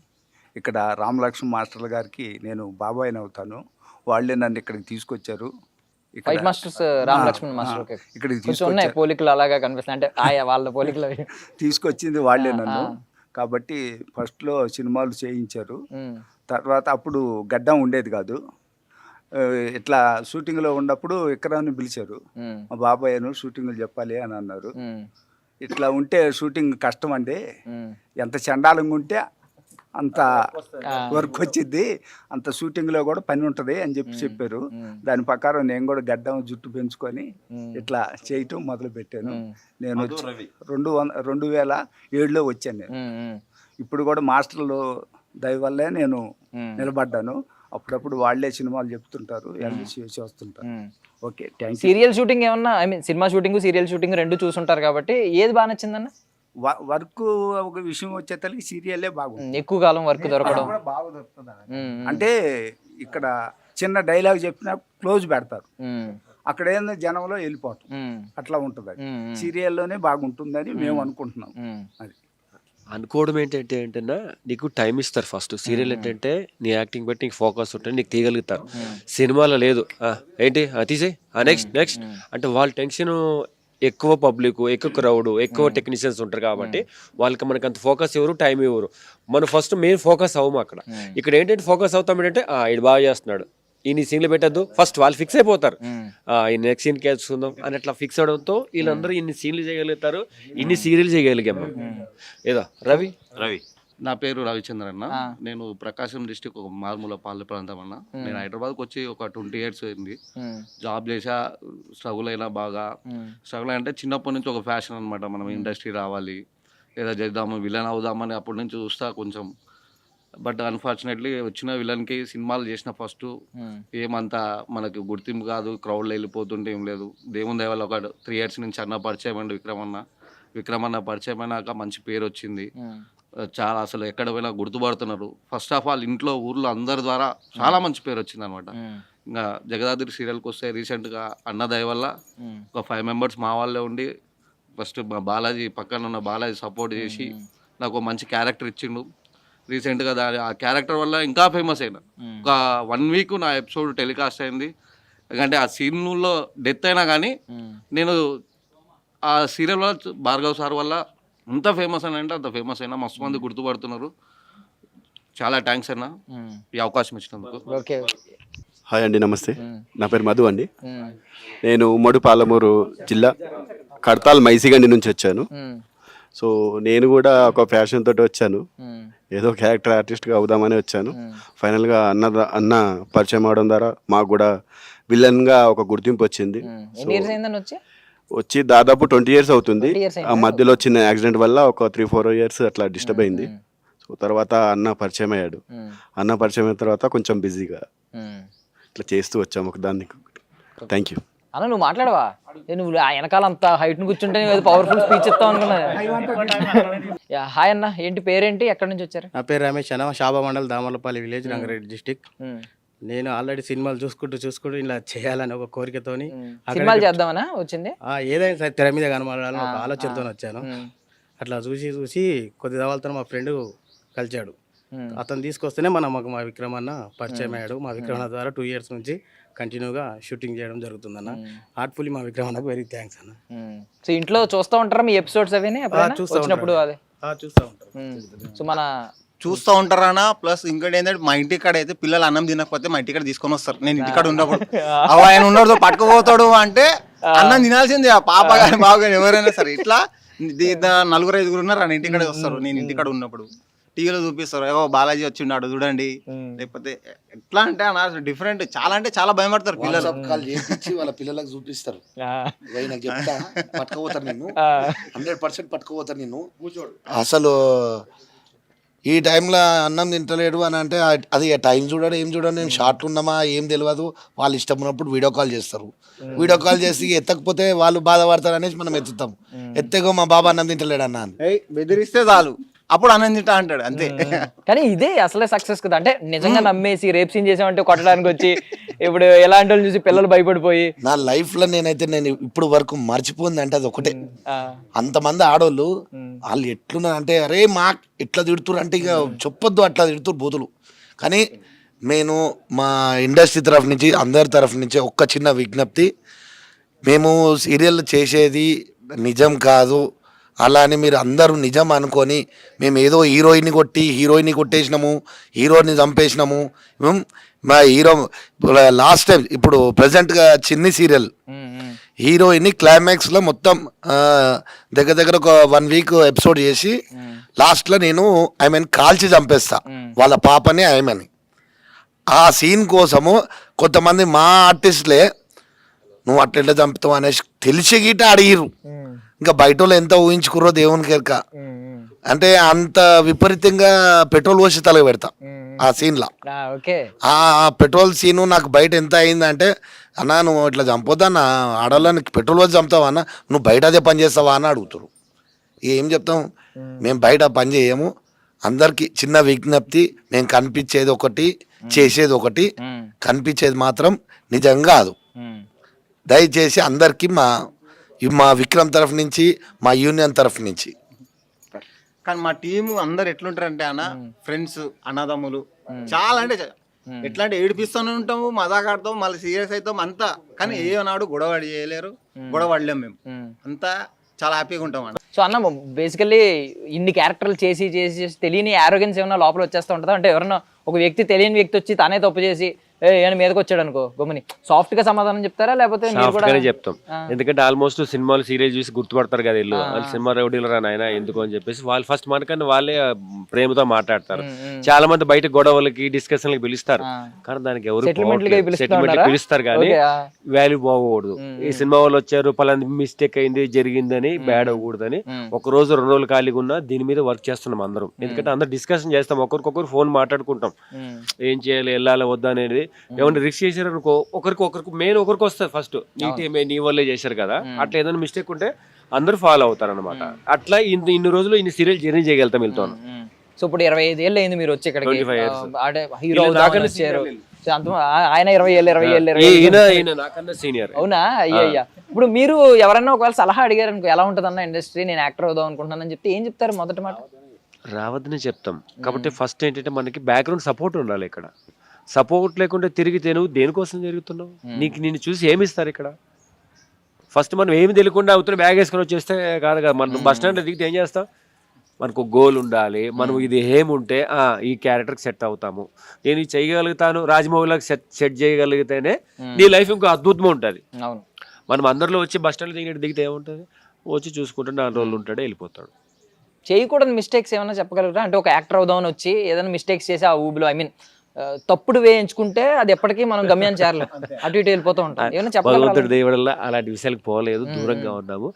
ఇక్కడ రామలక్ష్మణ్ మాస్టర్ల గారికి నేను బాబాయిని అవుతాను. వాళ్ళే నన్ను ఇక్కడికి తీసుకొచ్చారు. Fight masters Ram Lakshman master. Okay, ఇక్కడికి కొంచెం ఉన్నాయి పోలికలు అలాగా కనిపిస్తాయి, అంటే ఆయా వాళ్ళ పోలికలు అవి. తీసుకొచ్చింది వాళ్ళే నన్ను. కాబట్టి ఫస్ట్లో సినిమాలు చేయించారు. తర్వాత అప్పుడు గడ్డం ఉండేది కాదు. ఇట్లా షూటింగ్లో ఉన్నప్పుడు విక్రాన్ని పిలిచారు. మా బాబాయ్ షూటింగ్లు చెప్పాలి అని అన్నారు. ఇట్లా ఉంటే షూటింగ్ కష్టం అండి, ఎంత చండాలంగా ఉంటే అంత వర్క్ వచ్చింది, అంత షూటింగ్లో కూడా పని ఉంటుంది అని చెప్పారు. దాని ప్రకారం నేను కూడా గడ్డం జుట్టు పెంచుకొని ఇట్లా చేయటం మొదలు పెట్టాను. నేను వచ్చి 2007లో వచ్చాను నేను. ఇప్పుడు కూడా మాస్టర్లు దయ వల్లే నేను నిలబడ్డాను. అప్పుడప్పుడు వాళ్ళే సినిమాలు చెప్తుంటారు, చేస్తుంటారు. Okay, thank you. Serial shooting ఏమన్నా, I mean cinema shooting serial shooting రెండు చూసుంటారు కాబట్టి ఏది బాగా నచ్చిందన్న? వర్క్ ఒక విషయం వచ్చేసరికి సీరియలే బాగుంది. ఎక్కువ కాలం వర్క్ దొరకడం బాగా దొరుకుతుంది. అంటే ఇక్కడ చిన్న డైలాగ్ చెప్పినా క్లోజ్ పెడతారు, అక్కడ ఏందో జనంలో వెళ్ళిపోవటం అట్లా ఉంటుంది. అది సీరియల్లోనే బాగుంటుందని మేము అనుకుంటున్నాం. అది అనుకోవడం ఏంటంటే నీకు టైం ఇస్తారు. ఫస్ట్ సీరియల్ ఏంటంటే నీ యాక్టింగ్ బట్టి నీకు ఫోకస్ ఉంటుంది, నీకు తీయగలుగుతారు. సినిమాలో లేదు, ఏంటి తీసేయి నెక్స్ట్ అంటే వాళ్ళ టెన్షన్ ఎక్కువ, పబ్లిక్ ఎక్కువ, క్రౌడ్ ఎక్కువ, టెక్నీషియన్స్ ఉంటారు కాబట్టి వాళ్ళకి మనకి అంత ఫోకస్ ఎవరు, టైం ఎవరు. మనం ఫస్ట్ మెయిన్ ఫోకస్ అవ్వము అక్కడ. ఇక్కడ ఏంటంటే ఫోకస్ అవుతాం ఏంటంటే ఇది బాగా చేస్తున్నాడు, ఈ సీన్లు పెట్టద్దు, ఫస్ట్ వాళ్ళు ఫిక్స్ అయిపోతారు. ఈ నెక్స్ట్ సీన్ వేసుకుందాం అని అట్లా ఫిక్స్ అవడంతో వీళ్ళందరూ ఇన్ని సీన్లు చేయగలుగుతారు, ఇన్ని సీరియల్ చేయగలిగాం మనం. ఏదో రవి నా పేరు రవిచంద్ర అన్న. నేను ప్రకాశం డిస్టిక్ ఒక మారుమూల పల్లె ప్రాంతం అన్న. నేను హైదరాబాద్కి వచ్చి ఒక 20 years అయింది. జాబ్ చేసా, స్ట్రగుల్ అయినా బాగా. స్ట్రగుల్ అంటే చిన్నప్పటి నుంచి ఒక ఫ్యాషన్ అనమాట, మనం ఇండస్ట్రీ రావాలి, లేదా చేద్దాము, విలన్ అవుదామని అప్పటి నుంచి చూస్తా కొంచెం. బట్ అన్ఫార్చునేట్లీ వచ్చిన విలన్కి సినిమాలు చేసిన ఫస్ట్ ఏమంతా మనకు గుర్తింపు కాదు, క్రౌడ్లో వెళ్ళిపోతుంటే ఏం లేదు. దేవుని దయ వల్ల ఒక 3 years నుంచి అన్న పరిచయం అండి, విక్రమన్న పరిచయం అయినాక మంచి పేరు వచ్చింది. చాలా అసలు ఎక్కడ పోయినా గుర్తుపడుతున్నారు. ఫస్ట్ ఆఫ్ ఆల్ ఇంట్లో ఊర్లో అందరి ద్వారా చాలా మంచి పేరు వచ్చింది అనమాట. ఇంకా జగదాద్రి సీరియల్కి వస్తే రీసెంట్గా అన్న దయ వల్ల ఒక 5 members మా వాళ్ళే ఉండి, ఫస్ట్ మా బాలాజీ పక్కన ఉన్న బాలాజీ సపోర్ట్ చేసి నాకు ఒక మంచి క్యారెక్టర్ ఇచ్చిండు. రీసెంట్గా ఆ క్యారెక్టర్ వల్ల ఇంకా ఫేమస్ అయినా. ఒక 1 week నా ఎపిసోడ్ టెలికాస్ట్ అయింది. ఎందుకంటే ఆ సీన్లో డెత్ అయినా కానీ నేను ఆ సీరియల్ వల్ల, భార్గవ్ సార్ వల్ల ఎంత ఫేమస్ అని అంటే అంత ఫేమస్ అయినా, మస్తు మంది గుర్తుపడుతున్నారు. చాలా థ్యాంక్స్ అన్న ఈ అవకాశం ఇచ్చినందుకు. ఓకే, హాయ్ అండి, నమస్తే. నా పేరు మధు అండి. నేను ఉమ్మడి పాలమూరు జిల్లా కడతాల్ మైసిగండి నుంచి వచ్చాను. సో నేను కూడా ఒక ఫ్యాషన్ తోటి వచ్చాను, ఏదో క్యారెక్టర్ ఆర్టిస్ట్గా అవుదామని వచ్చాను. ఫైనల్గా అన్న పరిచయం అవడం ద్వారా మాకు కూడా విలన్గా ఒక గుర్తింపు వచ్చింది. వచ్చి దాదాపు 20 years అవుతుంది. ఆ మధ్యలో చిన్న యాక్సిడెంట్ వల్ల ఒక 3-4 years అట్లా డిస్టర్బ్ అయింది. సో తర్వాత అన్న పరిచయం అయ్యాడు. అన్న పరిచయం అయిన తర్వాత కొంచెం బిజీగా ఇట్లా చేస్తూ వచ్చాము ఒక దాన్ని. థ్యాంక్ యూ అన్న. నువ్వు మాట్లాడవా? నువ్వు వెనకాల అంత హైట్ ను కూర్చుంటే పవర్ఫుల్ స్పీచ్ ఇస్తావు అనుకున్నా. హాయ్ అన్న, ఏంటి పేరేంటి, ఎక్కడి నుంచి వచ్చారు? నా పేరు రమేష్ అన్న, షాబా మండల్, దామర్లపల్లి విలేజ్, రంగారెడ్డి డిస్టిక్. నేను ఆల్రెడీ సినిమాలు చూసుకుంటూ ఇలా చేయాలని ఒక కోరికతోని సినిమాలు చేద్దామనా వచ్చింది. ఏదైనా సరే తెర మీద కనబడాలని ఒక ఆలోచనతో వచ్చాను. అట్లా చూసి కొద్ది తర్వాత మా ఫ్రెండ్ కలిచాడు. అతను తీసుకొస్తేనే మాకు మా విక్రమన్న పరిచయం అయ్యాడు. మా విక్రమన్న ద్వారా 2 years నుంచి కంటిన్యూగా షూటింగ్ చేయడం జరుగుతుందన్న. హార్ట్ఫుల్లీ మా విక్రమన్నకు వెరీ థ్యాంక్స్ అన్న. సో ఇంట్లో చూస్తూ ఉంటారా మీ ఎపిసోడ్స్ అవి? చూసినప్పుడు అదే చూస్తూ ఉంటారు. సో మన చూస్తూ ఉంటారనా. ప్లస్ ఇంకోటి ఏంటంటే మా ఇంటి కాడ అయితే పిల్లలు అన్నం తినకపోతే మా ఇంటికాడ తీసుకొని వస్తారు. నేను ఇంటికాడ ఉన్నప్పుడు ఆయన ఉన్నాడు పట్టుకుపోతాడు అంటే అన్నం తినాల్సిందే, ఆ పాప కానీ బాబు కానీ ఎవరైనా సరే. ఇట్లా 4-5 ఉన్నారు అని ఇంటికాడ వస్తారు నేను ఇంటికాడ ఉన్నప్పుడు. టీవీలో చూపిస్తారు, ఏవో బాలాజీ వచ్చిన్నాడు చూడండి, లేకపోతే ఎట్లా అంటే అన్న డిఫరెంట్ చాలా అంటే చాలా భయపడతారు పిల్లలు. వాట్సాప్ కాల్ చేయించి వాళ్ళ పిల్లలకు చూపిస్తారు. ఇగో నాకు చెప్తా పట్టుకోపోతారు నిన్ను, 100% పట్టుకోపోతారు నిన్ను. అసలు ఈ టైంలో అన్నం తింటలేడు అని అంటే అది టైం చూడడం ఏం చూడడం, నేను షార్ట్లు ఉన్నామా ఏం తెలియదు. వాళ్ళు ఇష్టం ఉన్నప్పుడు వీడియో కాల్ చేస్తారు. వీడియో కాల్ చేసి ఎత్తకపోతే వాళ్ళు బాధపడతారు అనేసి మనం ఎత్తుతాం. ఎత్తేగో మా బాబా అన్నం తింటలేడు అన్న అని బెదిరిస్తే చాలు అప్పుడు అన్నం తింటా అంటాడు అంతే. కానీ ఇదే అసలే సక్సెస్ కదా, అంటే నిజంగా నమ్మేసి రేప్ సీన్ చేసామంటే కొట్టడానికి వచ్చి ఇప్పుడు ఎలాంటి వాళ్ళు చూసి పిల్లలు భయపడిపోయి. నా లైఫ్లో నేను ఇప్పుడు వరకు మర్చిపోయింది అంటే అది ఒకటే. అంతమంది ఆడోళ్ళు వాళ్ళు ఎట్లున్నారు అంటే అరే మా ఎట్లా తిడుతురు అంటే ఇక చెప్పొద్దు అట్లా తిడుతురు బూతులు. కానీ నేను మా ఇండస్ట్రీ తరఫు నుంచి అందరి తరఫు నుంచి ఒక్క చిన్న విజ్ఞప్తి, మేము సీరియల్ చేసేది నిజం కాదు, అలా అని మీరు అందరూ నిజం అనుకొని మేము ఏదో హీరోయిన్ని కొట్టేసినాము, హీరోని చంపేసినాము. మా హీరో లాస్ట్ టైం ఇప్పుడు ప్రజెంట్గా చిన్ని సీరియల్ హీరోయిన్ని క్లైమాక్స్లో మొత్తం దగ్గర ఒక 1 వీక్ ఎపిసోడ్ చేసి లాస్ట్లో నేను కాల్చి చంపేస్తా వాళ్ళ పాపని ఆమెని. ఆ సీన్ కోసము కొంతమంది మా ఆర్టిస్టులే నువ్వు అట్లా చంపుతావు అనేసి తెలిసి గీట అడిగిరు. ఇంకా బయట వాళ్ళు ఎంత ఊహించుకుర్రో దేవునికి ఎరక. అంటే అంత విపరీతంగా పెట్రోల్ పోసి తలగ పెడతా ఆ సీన్లో. ఆ పెట్రోల్ సీను నాకు బయట ఎంత అయిందంటే, అన్నా నువ్వు ఇట్లా చంపొద్దా అన్న, ఆడవాళ్ళని పెట్రోల్ పోసి చంపుతావా అన్న, నువ్వు బయట అదే పని చేస్తావా అని అడుగుతారు. ఏం చెప్తాం, మేము బయట పని చేయము. అందరికీ చిన్న విజ్ఞప్తి, మేము కనిపించేది ఒకటి చేసేది ఒకటి, కనిపించేది మాత్రం నిజం కాదు. దయచేసి అందరికీ మా విక్రమ్ తరఫు నుంచి, మా యూనియన్ తరఫు నుంచి. కానీ మా టీం అందరు ఎట్లుంటారంటే అన్న ఫ్రెండ్స్ అన్నదమ్ములు చాలా అంటే ఎట్లా అంటే ఏడిపిస్తూనే ఉంటాము, మజాక్ ఆడతాము, మళ్ళీ సీరియస్ అవుతాం అంతా. కానీ ఏనాడు గొడవ చేయలేరు, గొడవ పడలేము మేము, అంతా చాలా హ్యాపీగా ఉంటాం అన్న. సో అన్న బేసికల్లీ ఇన్ని క్యారెక్టర్లు చేసి తెలియని ఆరోగెన్స్ ఏమన్నా లోపల వచ్చేస్తూ ఉంటుందా? అంటే ఎవరన్నా ఒక వ్యక్తి తెలియని వ్యక్తి వచ్చి తానే తప్పు చేసి ఏమైనా మీదకి వచ్చాడు అనుకో, గమని సాఫ్ట్ గా సమాధానం చెప్తారా లేకపోతే చెప్తాం? ఎందుకంటే ఆల్మోస్ట్ సినిమాలు సీరియల్ చూసి గుర్తుపడతారు కదా వీళ్ళు, వాళ్ళు సినిమా రౌడీలు రా నాయన ఎందుకు అని చెప్పేసి వాళ్ళు ఫస్ట్ మనకన్నా వాళ్ళే ప్రేమతో మాట్లాడతారు. చాలా మంది బయట గొడవలకి డిస్కషన్లకి పిలుస్తారు, కానీ దానికి ఎవరు సెటిల్మెంట్ పిలుస్తారు కానీ వాల్యూ బాగకూడదు. ఈ సినిమా వాళ్ళు వచ్చారు పలానా మిస్టేక్ అయింది జరిగిందని బ్యాడ్ అవ్వకూడదని ఒక రోజు 2 రోజులు ఖాళీగా ఉన్నా దీని మీద వర్క్ చేస్తున్నాం అందరం. ఎందుకంటే అందరు డిస్కషన్ చేస్తాం, ఒకరికొకరు ఫోన్ మాట్లాడుకుంటాం ఏం చేయాలి వెళ్ళాలి వద్దా అనేది. ఏమన్నా రిస్క్ చేశారు అనుకో ఒకరికి మెయిన్ ఒకరికి వస్తుంది ఫస్ట్, నీ వల్లే చేశారు కదా, అట్లా ఏదైనా మిస్టేక్ ఉంటే అందరూ ఫాలో అవుతారు అనమాట. అట్లా ఇన్ని రోజులు ఇన్ని సీరియల్ జర్నీ చేయగలుగుతాం వీళ్ళతో. సో ఇప్పుడు 25 ఏళ్ళు అయింది మీరు వచ్చి ఇక్కడికి, హీరో ఆయన 20 ఏళ్ళు నాకన్నా సీనియర్. అవునా? అయ్యా. ఇప్పుడు మీరు ఎవరన్నా ఒకవేళ సలహా అడిగారు అనుకో, ఎలా ఉంటుందన్న ఇండస్ట్రీ, నేను యాక్టర్ అవుదాం అనుకుంటున్నానని చెప్తే ఏం చెప్తారు? మొదటి మాట రావద్దని చెప్తాం. కాబట్టి ఫస్ట్ ఏంటంటే మనకి బ్యాక్గ్రౌండ్ సపోర్ట్ ఉండాలి. ఇక్కడ సపోర్ట్ లేకుంటే తిరిగితే నువ్వు దేనికోసం జరుగుతున్నావు, నిన్ను చూసి ఏమిస్తారు ఇక్కడ? ఫస్ట్ మనం ఏమి తెలియకుండా అవుతున్నా బ్యాగ్ వేసుకొని వచ్చేస్తే కాదు కదా. మనం బస్ స్టాండ్లో దిగితే ఏం చేస్తాం? మనకు గోల్ ఉండాలి, మనం ఇది ఏం ఉంటే ఈ క్యారెక్టర్కి సెట్ అవుతాము, నేను ఇది చేయగలుగుతాను, రాజమౌళికి సెట్ చేయగలిగితేనే నీ లైఫ్ ఇంకో అద్భుతంగా ఉంటుంది. మనం అందరిలో వచ్చి బస్ స్టాండ్లో దిగితే ఏముంటుంది, వచ్చి చూసుకుంటే 4 రోజులు ఉంటాడు వెళ్ళిపోతాడు. చేయకూడదు మిస్టేక్స్ ఏమైనా చెప్పగలుగుతారా? అంటే ఒక యాక్టర్ అవుదామని వచ్చి ఏదైనా మిస్టేక్స్ చేసి ఆ ఊబిలో తప్పుడు వేయించుకుంటే అది ఎప్పటికీ మనం గమ్యం చేరలేం, అటు ఇటు వెళ్ళిపోతూ ఉంటాం. భగవంతుడి దయ వల్ల అలాంటి విషయాలకు పోలేదు, దూరంగా ఉన్నాము.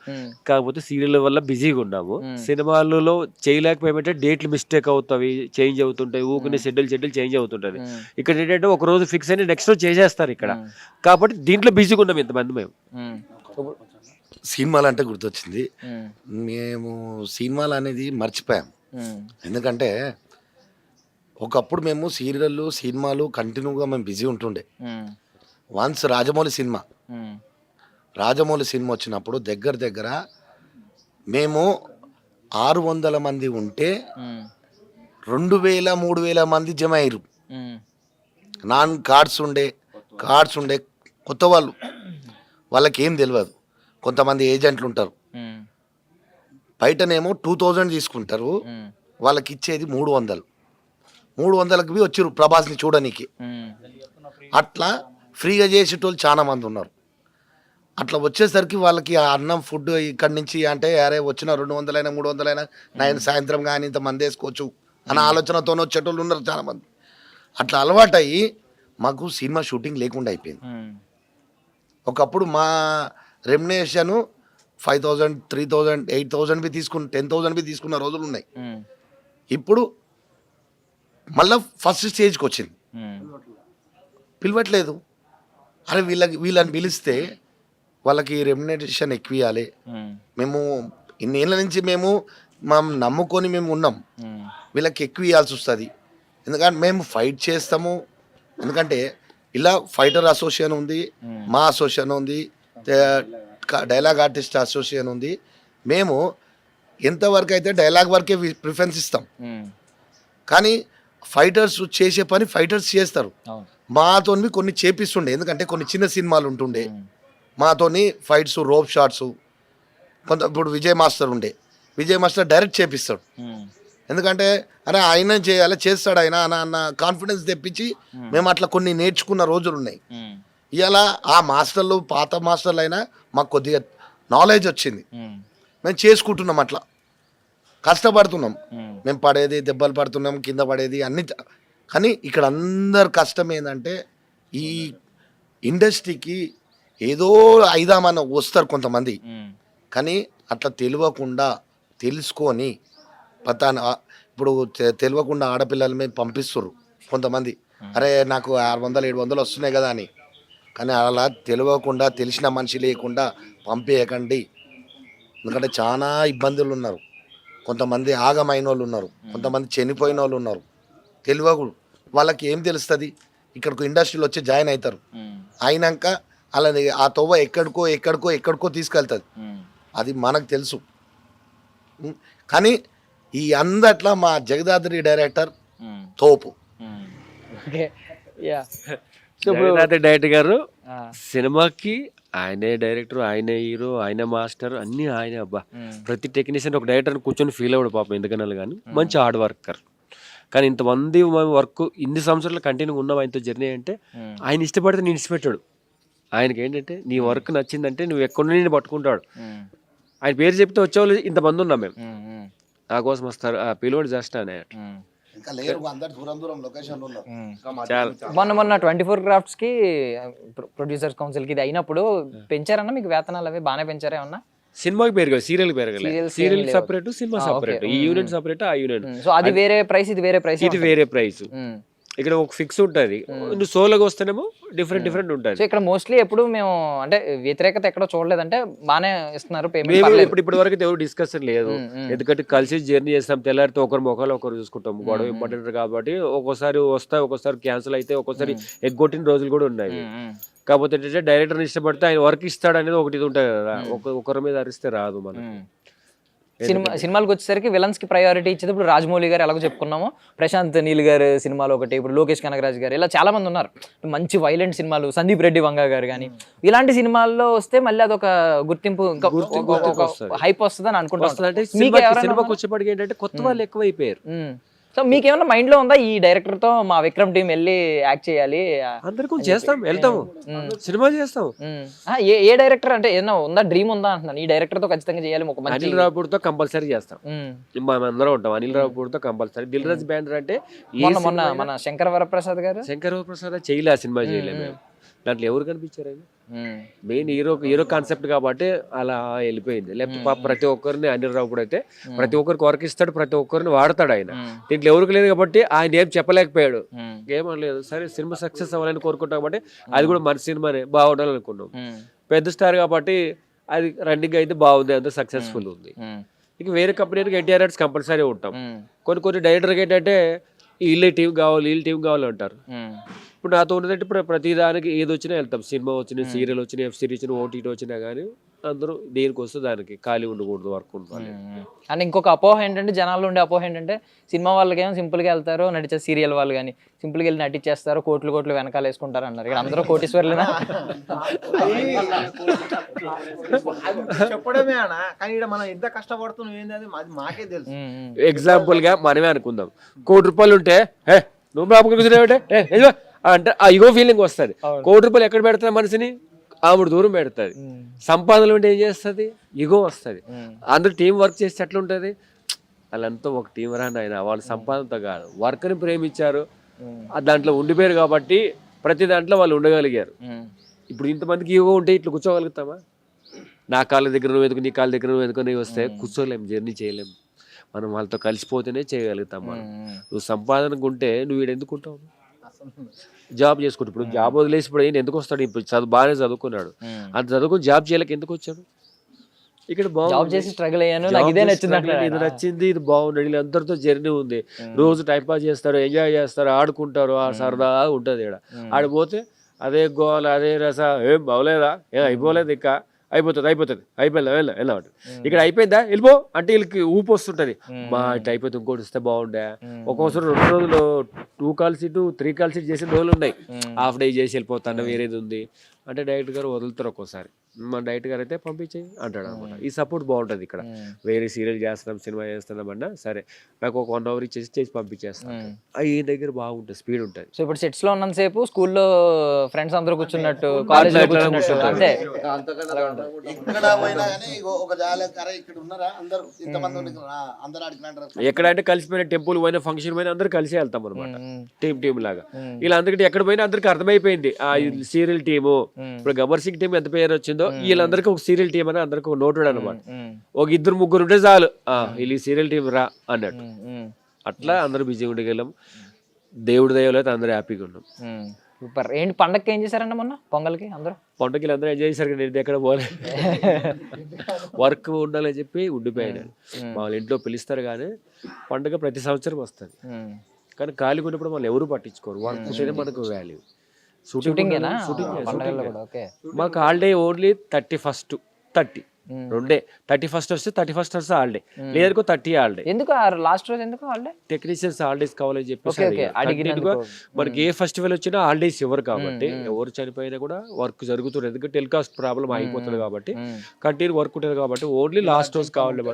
కాకపోతే సీరియల్ వల్ల బిజీగా ఉన్నాము. సినిమాలలో చేయలేకపోయామంటే డేట్లు మిస్టేక్ అవుతాయి, చేంజ్ అవుతుంటాయి, ఊరికే షెడ్యూల్ చేంజ్ అవుతుంటది. ఇక్కడ ఏంటంటే ఒక రోజు ఫిక్స్ అయిన నెక్స్ట్ రోజు చేసేస్తారు ఇక్కడ. కాబట్టి దీంట్లో బిజీగా ఉన్నాం ఇంతమంది మేము. సినిమాలు అంటే గుర్తొచ్చింది, మేము సినిమాలు అనేది మర్చిపోయాం. ఎందుకంటే ఒకప్పుడు మేము సినిమాలు కంటిన్యూగా మేము బిజీ ఉంటుండే. వన్స్ రాజమౌళి సినిమా వచ్చినప్పుడు దగ్గర మేము 600 మంది ఉంటే 2000-3000 మంది జమ అయ్యారు. నాన్ కార్డ్స్ ఉండే కొత్త వాళ్ళకి ఏం తెలియదు. కొంతమంది ఏజెంట్లు ఉంటారు, బయటనేమో 2000 తీసుకుంటారు, వాళ్ళకి ఇచ్చేది 300కి వచ్చిర్రు ప్రభాస్ని చూడడానికి. అట్లా ఫ్రీగా చేసేటోళ్ళు చాలా మంది ఉన్నారు. అట్లా వచ్చేసరికి వాళ్ళకి అన్నం ఫుడ్ ఇక్కడి నుంచి అంటే అరే వచ్చిన 200 300 నేను సాయంత్రం కానీ ఇంత మంది వేసుకోవచ్చు అన్న ఆలోచనతోనే వచ్చేటోళ్ళు ఉన్నారు చాలామంది. అట్లా అలవాటయ్యి మాకు సినిమా షూటింగ్ లేకుండా అయిపోయింది. ఒకప్పుడు మా రెమ్యునరేషన్ 5,000, 3,000, 8,000 బి తీసుకుని 10,000 బి తీసుకున్న రోజులు ఉన్నాయి. ఇప్పుడు మళ్ళీ ఫస్ట్ స్టేజ్కి వచ్చింది, పిలవట్లేదు. అరే వీళ్ళని పిలిస్తే వాళ్ళకి రెమ్యునరేషన్ ఎక్కువ ఇవ్వాలి. మేము ఇన్నేళ్ళ నుంచి మేము నమ్ముకొని మేము ఉన్నాం, వీళ్ళకి ఎక్కువ ఇవ్వాల్సి వస్తుంది. ఎందుకంటే మేము ఫైట్ చేస్తాము, ఎందుకంటే ఇలా ఫైటర్ అసోసియేషన్ ఉంది, మా అసోసియేషన్ ఉంది, డైలాగ్ ఆర్టిస్ట్ అసోసియేషన్ ఉంది. మేము ఎంతవరకు అయితే డైలాగ్ వరకే ప్రిఫరెన్స్ ఇస్తాం, కానీ ఫైటర్స్ చేసే పని ఫైటర్స్ చేస్తారు. మాతోని కొన్ని చేపిస్తుండే, ఎందుకంటే కొన్ని చిన్న సినిమాలు ఉంటుండే మాతోని ఫైట్స్, రోప్ షాట్స్. ఇప్పుడు విజయ్ మాస్టర్ ఉండే, విజయ్ మాస్టర్ డైరెక్ట్ చేపిస్తాడు. ఎందుకంటే అరే ఆయన చేయాలి, చేస్తాడు ఆయన అన్న కాన్ఫిడెన్స్ తెప్పించి మేము అట్లా కొన్ని నేర్చుకున్న రోజులు ఉన్నాయి. ఇలా ఆ మాస్టర్లు పాత మాస్టర్లు అయినా మాకు కొద్దిగా నాలెడ్జ్ వచ్చింది, మేము చేసుకుంటున్నాం, అట్లా కష్టపడుతున్నాం. మేము పడేది దెబ్బలు పడుతున్నాం, కింద పడేది అన్ని. కానీ ఇక్కడ అందరు కష్టం ఏంటంటే ఈ ఇండస్ట్రీకి ఏదో అయిదామని వస్తారు కొంతమంది, కానీ అట్లా తెలియకుండా తెలుసుకొని ఇప్పుడు తెలియకుండా ఆడపిల్లల మీద పంపిస్తుర్రు కొంతమంది. అరే నాకు 600-700 వస్తున్నాయి కదా అని. కానీ అలా తెలియకుండా తెలిసిన మనిషి లేకుండా పంపేయకండి, ఎందుకంటే చాలా ఇబ్బందులు ఉన్నారు. కొంతమంది ఆగమైన వాళ్ళు ఉన్నారు, కొంతమంది చనిపోయిన వాళ్ళు ఉన్నారు. తెలియకూడదు, వాళ్ళకి ఏం తెలుస్తుంది? ఇక్కడికి ఇండస్ట్రీలో వచ్చి జాయిన్ అవుతారు, అయినాక అలా ఆ తోవ ఎక్కడికో తీసుకెళ్తుంది, అది మనకు తెలుసు. కానీ ఈ అందట్లా మా జగదాద్రి డైరెక్టర్ తోపు. డైరెక్టర్ గారు సినిమాకి ఆయనే డైరెక్టర్, ఆయనే హీరో, ఆయన మాస్టర్, అన్ని ఆయనే. అబ్బా, ప్రతి టెక్నీషియన్ ఒక డైరెక్టర్ కూర్చొని ఫీల్ అవ్వడు పాపం, ఎందుకన్నా కానీ మంచి హార్డ్ వర్కర్. కానీ ఇంతమంది వర్క్ ఇన్ని సంవత్సరాలు కంటిన్యూ ఉన్నాం ఆయనతో జర్నీ అంటే, ఆయన ఇష్టపడితే నేను ఇష్టపెట్టాడు. ఆయనకి ఏంటంటే నీ వర్క్ నచ్చిందంటే నువ్వు ఎక్కడి నేను పట్టుకుంటాడు. ఆయన పేరు చెప్తే వచ్చేవాళ్ళు ఇంతమంది ఉన్నాం మేము, నా కోసం వస్తారు, ఆ పిల్లోడు జస్ట్ అనే. మొన్న 24 క్రాఫ్ట్స్ కి ప్రొడ్యూసర్స్ కౌన్సిల్ కి ఇది అయినప్పుడు పెంచారన్నా మీకు వేతనాలు? అవి బాగానే పెంచారా ఏమన్నా? సినిమాకి పెరగలేదు, సీరియల్ పెరగలేదు. సీరియల్ సపరేట్, సినిమా సపరేట్, ఈ యూనిట్ సపరేట్, ఆ యూనిట్. సో అది వేరే ప్రైస్, ఇది వేరే ప్రైస్. ఇది వేరే ప్రైస్. ఇక్కడ ఒక ఫిక్స్ ఉంటుంది, నువ్వు సోలోగా వస్తేనేమో డిఫరెంట్ ఉంటుంది. సో ఇక్కడ మోస్ట్లీ ఎప్పుడు మేము అంటే వ్యతిరేకత ఎక్కడో చూడలేదంటే బాగానే ఇస్తున్నారు పేమెంట్. ఇప్పటి వరకు ఎవరు డిస్కషన్ లేదు, ఎందుకంటే కలిసి జర్నీ చేస్తాం, తెల్లారితో ఒకరి మొక్కలు ఒకరు చూసుకుంటాం. గొడవ ఇంపార్టెంట్ కాబట్టి ఒక్కోసారి వస్తాయి, ఒక్కోసారి క్యాన్సిల్ అయితే, ఒక్కోసారి ఎగ్గొట్టిన రోజులు కూడా ఉన్నాయి. కాకపోతే ఏంటంటే డైరెక్టర్ని ఇష్టపడితే ఆయన వర్క్ ఇస్తాడు అనేది ఒకటి ఉంటుంది కదా, ఒకరి మీద అరిస్తే రాదు మనం. సినిమాలకు వచ్చేసరికి విలన్స్ కి ప్రయారిటీ ఇచ్చేది. ఇప్పుడు రాజమౌళి గారు ఎలాగో చెప్పుకున్నాము, ప్రశాంత్ నీల్ గారు సినిమాలో ఒకటి, ఇప్పుడు లోకేష్ కనగరాజ్ గారు, ఇలా చాలా మంది ఉన్నారు మంచి వైలెంట్ సినిమాలు. సందీప్ రెడ్డి వంగ గారు కానీ ఇలాంటి సినిమాల్లో వస్తే మళ్ళీ అదొక గుర్తింపు, హైప్ వస్తుంది అని అనుకుంటున్నాను. సినిమాకి వచ్చేప్పటికి ఏంటంటే కొత్త వాళ్ళు ఎక్కువైపోయారు. సో మీకు ఏమన్నా మైండ్ లో ఉందా ఈ డైరెక్టర్ తో మా విక్రమ్ టీం వెళ్ళి యాక్ట్ చేయాలి? అందరికీ చేస్తాం, వెళ్తాము, సినిమా చేస్తాం. ఏ డైరెక్టర్ అంటే ఏదైనా ఉందా, డ్రీమ్ ఉందా అంటున్నాను, ఈ డైరెక్టర్ తో ఖచ్చితంగా చేయాలి? అనిల్ రావుపూడితో కంపల్సరీ చేస్తాం, మనం అందరం ఉంటాం. అనిల్ రావుపూడితో కంపల్సరీ. దిల్ రాజు బ్యానర్ అంటే మొన్న మన శంకర్ వరప్రసాద్ గారు, శంకర్ వరప్రసాద్ చేయలే, ఆ సినిమా చేయలేము మేము. దాంట్లో ఎవరు కనిపించారు? మెయిన్ హీరో కాన్సెప్ట్ కాబట్టి అలా వెళ్ళిపోయింది. లేకపోతే ప్రతి ఒక్కరిని అనిల్ రావుపూడి అయితే ప్రతి ఒక్కరికి వర్క్ ఇస్తాడు, ప్రతి ఒక్కరిని వాడతాడు. ఆయన దీంట్లో ఎవరికి లేదు కాబట్టి ఆయన ఏం చెప్పలేకపోయాడు, ఏమనలేదు. సరే సినిమా సక్సెస్ అవ్వాలని కోరుకుంటాం కాబట్టి అది కూడా మన సినిమానే బాగుండాలని అనుకున్నాం. పెద్ద స్టార్ కాబట్టి అది రన్నింగ్ అయితే బాగుంది, అంత సక్సెస్ఫుల్ ఉంది. ఇక వేరే కంపెనీకి ఎన్టీఆర్స్ కంపల్సరీ ఉంటాం. కొన్ని డైరెక్టర్కి ఏంటంటే వీళ్ళే టీం కావాలి అంటారు. ఇప్పుడు నాతో ఉన్నదంటే ఇప్పుడు ప్రతి దానికి ఏది వచ్చినా వెళ్తాం, సినిమా వచ్చినా, సీరియల్ వచ్చినా, వెబ్ సిరీస్ వచ్చినా, ఓటీటీ వచ్చినా కానీ అందరూ దేనికి వస్తే దానికి ఖాళీ ఉండకూడదు, వర్క్ ఉండాలి. అండ్ ఇంకొక అపోహ ఏంటంటే, జనాల్లో ఉండే అపోహ ఏంటంటే, సినిమా వాళ్ళకేమో సింపుల్గా వెళ్తారు, నడిచే సీరియల్ వాళ్ళు కానీ సింపుల్గా వెళ్ళి నటించేస్తారు, కోట్లు వెనకాల వేసుకుంటారు అన్నారు. ఇక్కడ అందరూ కోటీశ్వర్లేనా? చెప్పడమే అన్నా, కానీ ఇక్కడ మనం ఎంత కష్టపడుతున్నాం ఏంది మాకే తెలుసు. ఎగ్జాంపుల్ గా మనమే అనుకుందాం, ₹1,00,00,000 ఉంటే నువ్వు బాబు అంటే ఆ ఇగో ఫీలింగ్ వస్తుంది. ₹1,00,00,000 ఎక్కడ పెడతా మనిషిని, ఆవిడ దూరం పెడుతుంది. సంపాదనలు ఉంటే ఏం చేస్తుంది, ఇగో వస్తుంది. అందరూ టీం వర్క్ చేస్తే ఎట్లా ఉంటుంది, వాళ్ళంతా ఒక టీం రా నాయన, వాళ్ళ సంపాదనతో కాదు, వర్క్ని ప్రేమించారు, దాంట్లో ఉండిపోయారు కాబట్టి ప్రతి దాంట్లో వాళ్ళు ఉండగలిగారు. ఇప్పుడు ఇంతమందికి ఈగో ఉంటే ఇట్లా కూర్చోగలుగుతామా? నా కాళ్ళ దగ్గర నువ్వు ఎందుకు, నీ కాళ్ళ దగ్గర నువ్వు ఎందుకు వస్తే కూర్చోలేము, జర్నీ చేయలేము. మనం వాళ్ళతో కలిసిపోతేనే చేయగలుగుతాం. మనం నువ్వు సంపాదనకు ఉంటే నువ్వు వీడు ఎందుకు ఉంటావు? జాబ్ చేసుకుంటూ ఇప్పుడు జాబ్ వదిలేసి ఇప్పుడు ఆయన ఎందుకు వస్తాడు? ఇప్పుడు బాగానే చదువుకున్నాడు, అంత చదువుకుని జాబ్ చేయలేక ఎందుకు వచ్చాడు? ఇక్కడ జాబ్ చేసి స్ట్రగుల్ అయ్యాను, నాకు ఇదే నచ్చింది, ఇది నచ్చింది, ఇది బాగుంది, వీళ్ళందరితో జర్నీ ఉంది, రోజు టైం పాస్ చేస్తారు, ఎంజాయ్ చేస్తారు, ఆడుకుంటారు, ఆ సరదాగా ఉంటుంది. ఇక్కడ ఆడిపోతే అదే గోల, అదే రస, ఏం బాగోలేదా, ఏం అయిపోలేదు, ఇంకా అయిపోతుంది వెళ్ళమంట. ఇక్కడ అయిపోయిందా వెళ్ళిపో అంటే వీళ్ళకి ఊపు వస్తుంటది, మా ఇటు అయిపోతే ఇంకోటి ఇస్తే బాగుండే. ఒక్కోసారి 2 రోజులు 2 కాల్ సీటు 3 కాల్ సీట్ చేసిన రోజులు ఉన్నాయి, హాఫ్ డే చేసి వెళ్ళిపోతాను, వేరేది ఉంది అంటే డైరెక్ట్ గారు వదులుతారు. ఒక్కోసారి మన డైరెక్ట్ గారు అయితే పంపించేయి అంటాడు అనమాట. ఈ సపోర్ట్ బాగుంటుంది ఇక్కడ. వేరే సీరియల్ చేస్తున్నాం, సినిమా చేస్తున్నాం అన్నా సరే నాకు ఒక 1 hour ఇచ్చేసి చేసి పంపించేస్తాం. ఈ దగ్గర బాగుంటుంది, స్పీడ్ ఉంటుంది. సో ఇప్పుడు సెట్స్ లో ఉన్నంతసేపు స్కూల్లో ఫ్రెండ్స్ అందరూ కూర్చున్నట్టు, కాలేజ్ లో కూర్చున్నట్టు అంతే. ఎక్కడంటే కలిసిపోయిన టెంపుల్ పోయినా, ఫంక్షన్ పోయినా అందరూ కలిసి వెళ్తాం అనమాట, టీం లాగా. ఇలా అందరికీ ఎక్కడ పోయినా అందరికి అర్థమైపోయింది ఆ సీరియల్ టీము. ఇప్పుడు గబ్బర్ సింగ్ టీం ఎంత పేరు వచ్చిందో వీళ్ళందరికీ ఒక సీరియల్ టీం అని అందరికి ఒక నోటెడ్ అనమాట. ఒక 2-3 ఉంటే చాలు, వీళ్ళు సీరియల్ టీం రా అన్నట్టు. అట్లా అందరూ బిజీగా ఉండగలం. దేవుడి దయలో అయితే అందరూ హ్యాపీగా ఉన్నాం. సూపర్. ఏంటి పండగకి ఏం చేశారండి మొన్న పొంగల్కి? అందరూ పండుగలు అందరూ ఎంజాయ్ చేశారు. నేను ఎక్కడ పోలేదు, వర్క్ ఉండాలని చెప్పి ఉండిపోయాను. మా వాళ్ళ ఇంట్లో పిలుస్తారు కానీ పండుగ ప్రతి సంవత్సరం వస్తుంది. కానీ ఖాళీ ఉన్నప్పుడు వాళ్ళు ఎవరు పట్టించుకోరు, వర్క్ ఉంటేనే మనకు వాల్యూ. షూటింగ్ మాకు హాలిడే ఓన్లీ 31st 30 2 31st వస్తే 31st వస్తే హాలిడే, లేదనుకో 30 హాలిడే. ఎందుకు లాస్ట్ రోజు ఎందుకు హాలిడే? టెక్నీషియన్స్ హాలిడేస్ కావాలని చెప్పేసి మనకి ఏ ఫెస్టివల్ వచ్చినా హాలిడేస్ ఇవ్వరు కాబట్టి, ఎవరు చనిపోయినా కూడా వర్క్ జరుగుతుంది. ఎందుకంటే టెలికాస్ట్ ప్రాబ్లం అయిపోతుంది కాబట్టి, కంటిన్యూ వర్క్ ఉంటుంది కాబట్టి ఓన్లీ లాస్ట్ రోజు కావాలి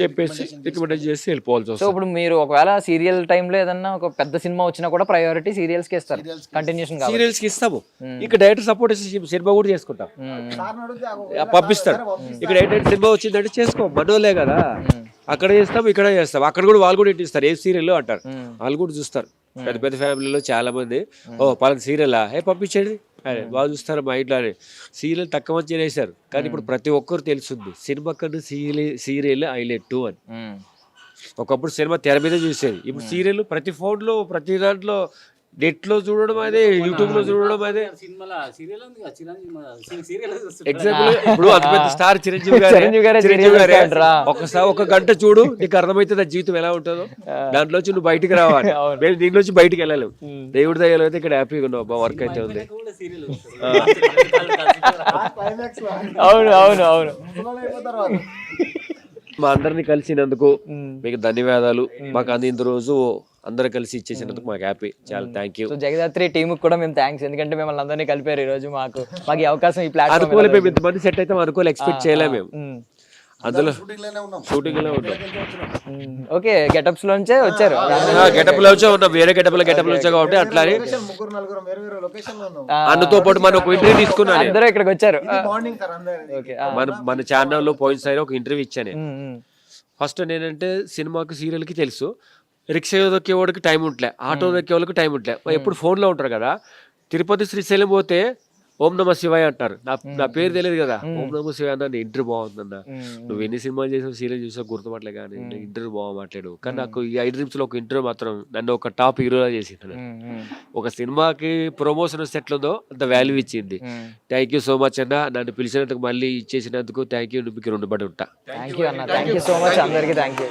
చెప్పేసి రికమెండ్ చేసి వెళ్ళిపోవాల్సి వస్తుంది. సో ఇప్పుడు మీరు ఒకవేళ సీరియల్ టైంలో ఏదన్నా ఒక పెద్ద సినిమా వచ్చినా కూడా ప్రయారిటీ సీరియల్స్ కి ఇస్తారు, కంటిన్యూషన్ సీరియల్స్ కి ఇస్తాము. ఇక్కడ డైరెక్టర్ సపోర్ట్ సినిమా కూడా చేసుకుంటాం, పంపిస్తారు. ఇక్కడ ఏంటంటే సినిమా వచ్చిందంటే చేసుకో, మనోలే కదా, అక్కడ చేస్తాం ఇక్కడ చేస్తాం. అక్కడ కూడా వాళ్ళు కూడా ఇంటిస్తారు, ఏ సీరియల్ అంటారు, వాళ్ళు కూడా చూస్తారు. పెద్ద పెద్ద ఫ్యామిలీలో చాలా మంది పలానా సీరియల్ పంపించండి వాళ్ళు చూస్తారు. మా ఇంట్లో సీరియల్ తక్కువ మంచి వేశారు కానీ ఇప్పుడు ప్రతి ఒక్కరు తెలుస్తుంది సినిమా కన్నా సీరియల్ హైలైట్ అని. ఒకప్పుడు సినిమా తెర మీద చూసేది, ఇప్పుడు సీరియల్ ప్రతి ఫోన్లో ప్రతి దాంట్లో నెట్ లో చూడడం అదే, యూట్యూబ్ లో చూడడం అదే. ఎగ్జాంపుల్ ఇప్పుడు అంత పెద్ద స్టార్ చిరంజీవి గారు ఒకసారి 1 గంట చూడు, నీకు అర్థమవుతుంది జీవితం ఎలా ఉంటుందో. దాంట్లోంచి నువ్వు బయటికి రావాలి, మేము దీంట్లోంచి బయటికి వెళ్ళలేము. దేవుడి దయలో అయితే ఇక్కడ హ్యాపీగా ఉన్నావు, వర్క్ అయితే ఉంది. అవును అవును అవును. మా అందరినీ కలిసినందుకు మీకు ధన్యవాదాలు. మాకు అందిన రోజు అందరూ కలిసి ఇచ్చేసినందుకు మాకు హ్యాపీ, చాలా థ్యాంక్ యూ. జగదాత్రి టీమ్ కూడా మేము థ్యాంక్స్, ఎందుకంటే మిమ్మల్ని అందరినీ కలిపారు ఈ రోజు. మాకు ఈ అవకాశం, ఈ ప్లాట్ఫామ్ అనుకోలేదు, మేము ఇంతమంది సెట్ అయితే అనుకోలేదు, ఎక్స్పెక్ట్ చేయలేము మేము. అందులో షూటింగ్ లో ఉంటాం. ఓకే, గెటప్స్ లోంచే వచ్చారు, గెటప్ లో ఉన్నాం, వేరే గెటప్ లో వచ్చా కాబట్టి అట్లా అన్నతో పాటు మనం ఒక ఇంటర్వ్యూ తీసుకున్నాను. అందరూ ఇక్కడికి వచ్చారు. మన ఛానల్లో పోయిన సారి ఒక ఇంటర్వ్యూ ఇచ్చాను. ఫస్ట్ నేనంటే సినిమాకి సీరియల్ కి తెలుసు, రిక్షా దొక్కే వాడికి టైం ఉంటలే, ఆటో దొక్కే వాళ్ళకి టైం ఉంటలే, ఎప్పుడు ఫోన్లో ఉంటారు కదా. తిరుపతి శ్రీశైలం పోతే ఓం నమ శివాయ అంటారు, నా పేరు తెలియదు కదా, ఓం నమ శివాయ అన్న ఇంటర్వ్యూ బాగుందన్న, నువ్వు ఎన్ని సినిమాలు చేసావు సీరియల్ చూసావు గుర్తుపట్టలే కానీ ఇంటర్వ్యూ బాగుమాట్లాడు. కానీ నాకు ఈ 5 డ్రీమ్స్ లో ఒక ఇంటర్వ్యూ మాత్రం నన్ను ఒక టాప్ హీరోలా చేసింది. ఒక సినిమాకి ప్రమోషన్ సెట్లుందో అంత వాల్యూ ఇచ్చింది. థ్యాంక్ యూ సో మచ్ అన్న, నన్ను పిలిచినందుకు మళ్ళీ ఇచ్చేసినందుకు థ్యాంక్ యూ. మీకు రుణపడి ఉంటా. థ్యాంక్ యూ అన్న, థ్యాంక్ యూ సో మచ్ అందరికీ, థ్యాంక్ యూ.